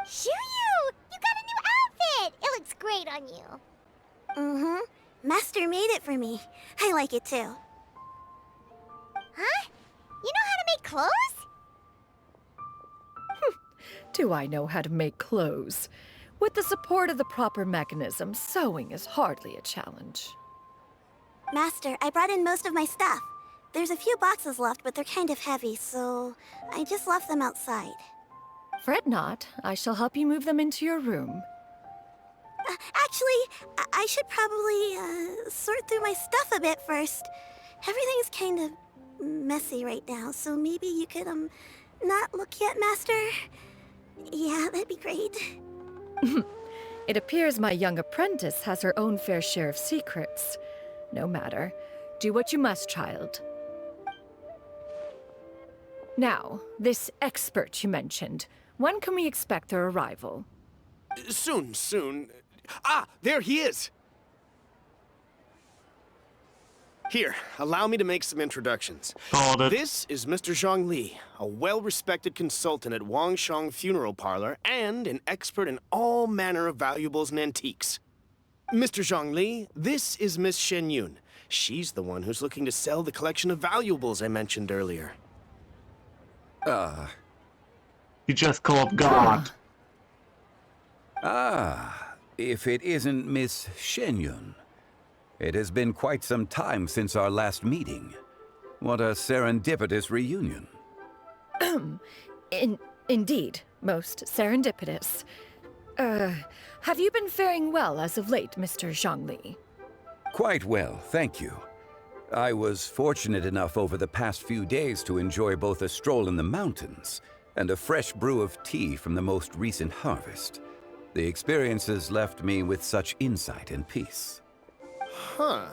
Xianyun! You got a new outfit! It looks great on you. Mm-hmm. Master made it for me. I like it too. Huh? You know how to make clothes? Do I know how to make clothes? With the support of the proper mechanism, sewing is hardly a challenge. Master, I brought in most of my stuff. There's a few boxes left, but they're kind of heavy, so I just left them outside. Fret not. I shall help you move them into your room. Actually, I should probably sort through my stuff a bit first. Everything's kind of messy right now, so maybe you could, not look yet, Master? Yeah, that'd be great. It appears my young apprentice has her own fair share of secrets. No matter. Do what you must, child. Now, this expert you mentioned, when can we expect their arrival? Soon. Ah, there he is! Here, allow me to make some introductions. This is Mr. Zhongli, a well-respected consultant at Wangshang Funeral Parlor and an expert in all manner of valuables and antiques. Mr. Zhongli, this is Miss Xianyun. She's the one who's looking to sell the collection of valuables I mentioned earlier. You just called God. If it isn't Miss Xianyun. It has been quite some time since our last meeting. What a serendipitous reunion. Indeed, most serendipitous. Have you been faring well as of late, Mr. Zhongli? Quite well, thank you. I was fortunate enough over the past few days to enjoy both a stroll in the mountains and a fresh brew of tea from the most recent harvest. The experiences left me with such insight and peace. Huh.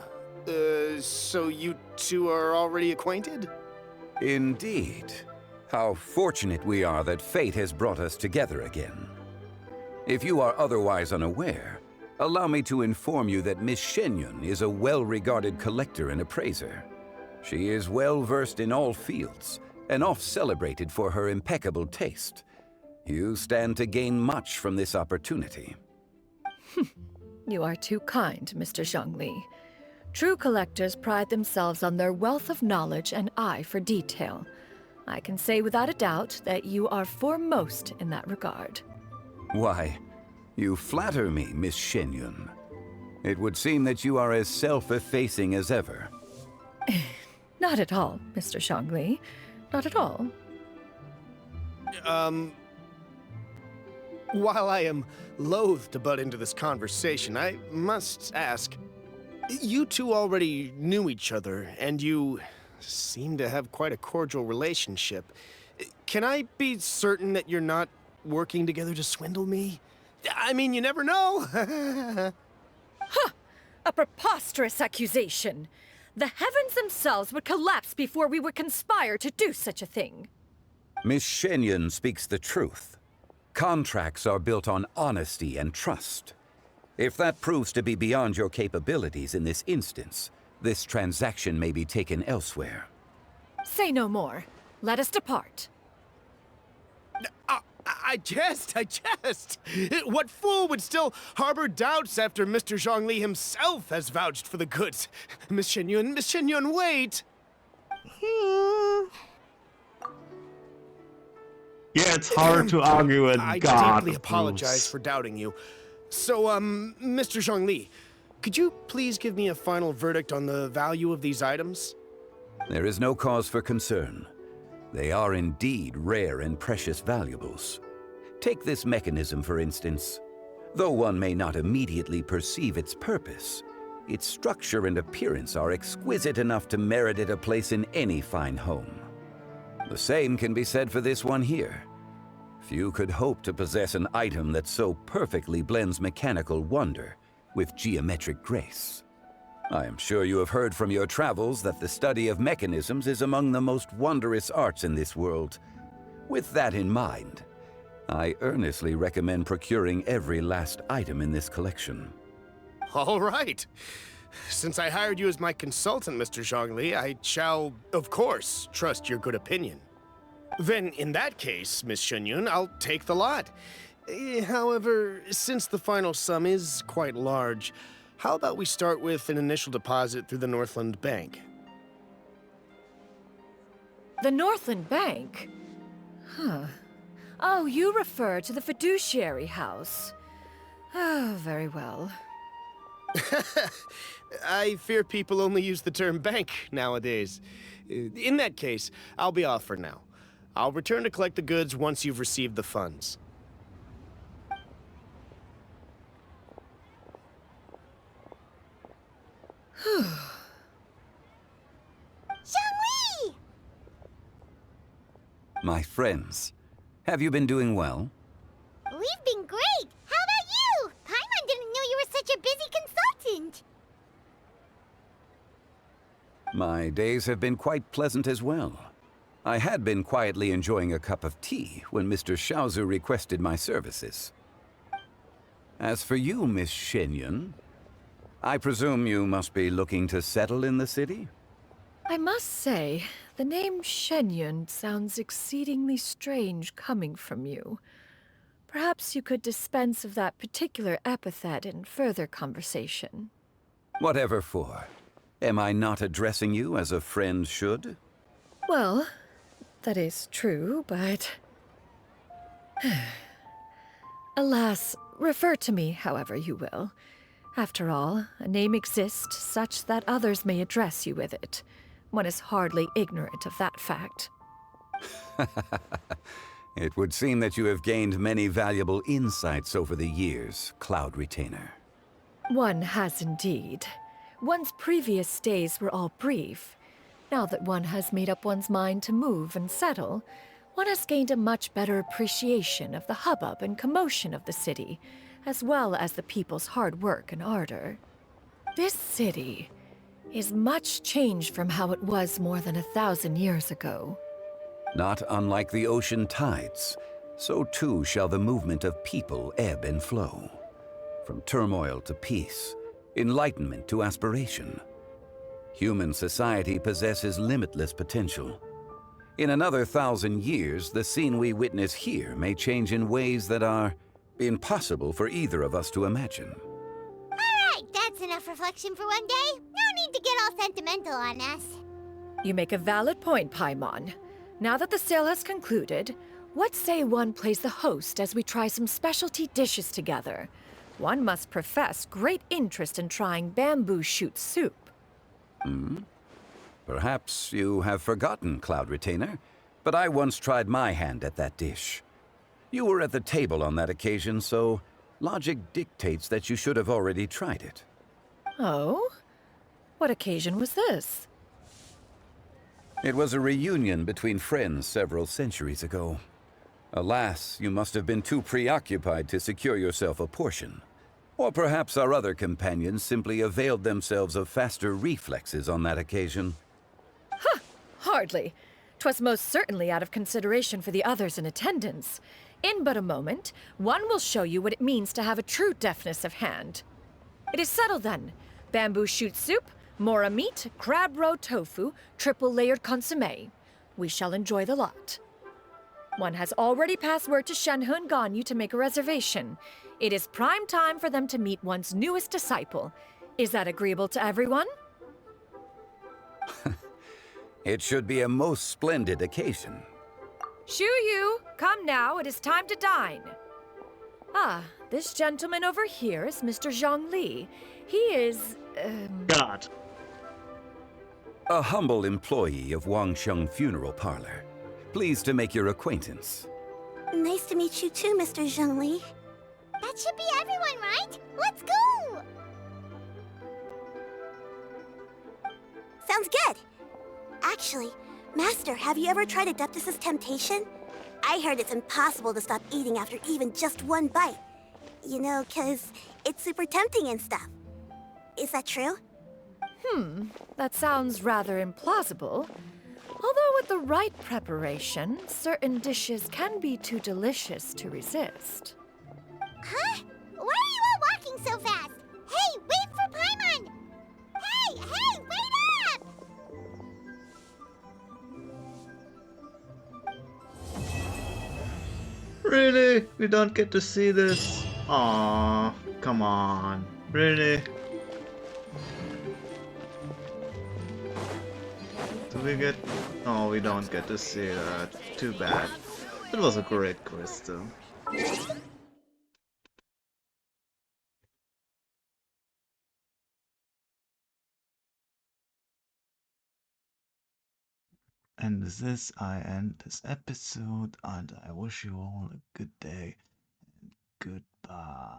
So you two are already acquainted? Indeed. How fortunate we are that fate has brought us together again. If you are otherwise unaware, allow me to inform you that Miss Xianyun is a well-regarded collector and appraiser. She is well-versed in all fields, and oft-celebrated for her impeccable taste. You stand to gain much from this opportunity. You are too kind, Mr. Zhongli. True collectors pride themselves on their wealth of knowledge and eye for detail. I can say without a doubt that you are foremost in that regard. Why, you flatter me, Miss Xianyun. It would seem that you are as self-effacing as ever. Not at all, Mr. Zhongli. Not at all. While I am loath to butt into this conversation, I must ask, you two already knew each other, and you seem to have quite a cordial relationship. Can I be certain that you're not working together to swindle me? I mean, you never know. Huh! A preposterous accusation. The heavens themselves would collapse before we would conspire to do such a thing. Miss Xianyun speaks the truth. Contracts are built on honesty and trust. If that proves to be beyond your capabilities in this instance, this transaction may be taken elsewhere. Say no more. Let us depart. I jest. What fool would still harbor doubts after Mr. Zhongli himself has vouched for the goods? Miss Xianyun, wait! Yeah, it's hard to argue with I God. deeply apologize for doubting you. So, Mr. Zhongli, could you please give me a final verdict on the value of these items? There is no cause for concern. They are indeed rare and precious valuables. Take this mechanism, for instance. Though one may not immediately perceive its purpose, its structure and appearance are exquisite enough to merit it a place in any fine home. The same can be said for this one here. Few could hope to possess an item that so perfectly blends mechanical wonder with geometric grace. I am sure you have heard from your travels that the study of mechanisms is among the most wondrous arts in this world. With that in mind, I earnestly recommend procuring every last item in this collection. All right. Since I hired you as my consultant, Mr. Zhongli, I shall, of course, trust your good opinion. Then, in that case, Miss Xianyun, I'll take the lot. However, since the final sum is quite large, how about we start with an initial deposit through the Northland Bank? The Northland Bank? Huh. Oh, you refer to the fiduciary house. Oh, very well. I fear people only use the term bank nowadays. In that case, I'll be off for now. I'll return to collect the goods once you've received the funds. Xiangli! My friends, have you been doing well? We've been great! How about you? Paimon didn't know you were such a busy consultant! My days have been quite pleasant as well. I had been quietly enjoying a cup of tea when Mr. Xiaozu requested my services. As for you, Miss Xianyun, I presume you must be looking to settle in the city? I must say, the name Xianyun sounds exceedingly strange coming from you. Perhaps you could dispense of that particular epithet in further conversation. Whatever for. Am I not addressing you as a friend should? Well, that is true, but... Alas, refer to me however you will. After all, a name exists such that others may address you with it. One is hardly ignorant of that fact. It would seem that you have gained many valuable insights over the years, Cloud Retainer. One has indeed. One's previous days were all brief. Now that one has made up one's mind to move and settle, one has gained a much better appreciation of the hubbub and commotion of the city, as well as the people's hard work and ardor. This city is much changed from how it was more than 1,000 years ago. Not unlike the ocean tides, so too shall the movement of people ebb and flow. From turmoil to peace, enlightenment to aspiration. Human society possesses limitless potential. In another 1,000 years, the scene we witness here may change in ways that are impossible for either of us to imagine. Alright, that's enough reflection for one day. No need to get all sentimental on us. You make a valid point, Paimon. Now that the sale has concluded, what say one plays the host as we try some specialty dishes together? One must profess great interest in trying bamboo shoot soup. Perhaps you have forgotten, Cloud Retainer, but I once tried my hand at that dish. You were at the table on that occasion, so logic dictates that you should have already tried it. Oh? What occasion was this? It was a reunion between friends several centuries ago. Alas, you must have been too preoccupied to secure yourself a portion. Or perhaps our other companions simply availed themselves of faster reflexes on that occasion. Huh! Hardly. 'Twas most certainly out of consideration for the others in attendance. In but a moment, one will show you what it means to have a true deftness of hand. It is settled then. Bamboo shoot soup, mora meat, crab roe tofu, triple-layered consommé. We shall enjoy the lot. One has already passed word to Shenhe and Ganyu to make a reservation. It is prime time for them to meet one's newest disciple. Is that agreeable to everyone? It should be a most splendid occasion. Yu, come now, it is time to dine. Ah, this gentleman over here is Mr. Zhongli. He is, God. A humble employee of Wangsheng Funeral Parlor. Pleased to make your acquaintance. Nice to meet you too, Mr. Zhengli. That should be everyone, right? Let's go! Sounds good. Actually, Master, have you ever tried Adeptus' temptation? I heard it's impossible to stop eating after even just one bite. You know, 'cause it's super tempting and stuff. Is that true? That sounds rather implausible. Although with the right preparation, certain dishes can be too delicious to resist. Huh? Why are you all walking so fast? Hey, wait for Paimon! Hey, wait up! Really? We don't get to see this? Aww, come on. Really? Do we get... Oh, we don't get to see that. Too bad. It was a great quiz though. And with this, I end this episode, and I wish you all a good day, and goodbye.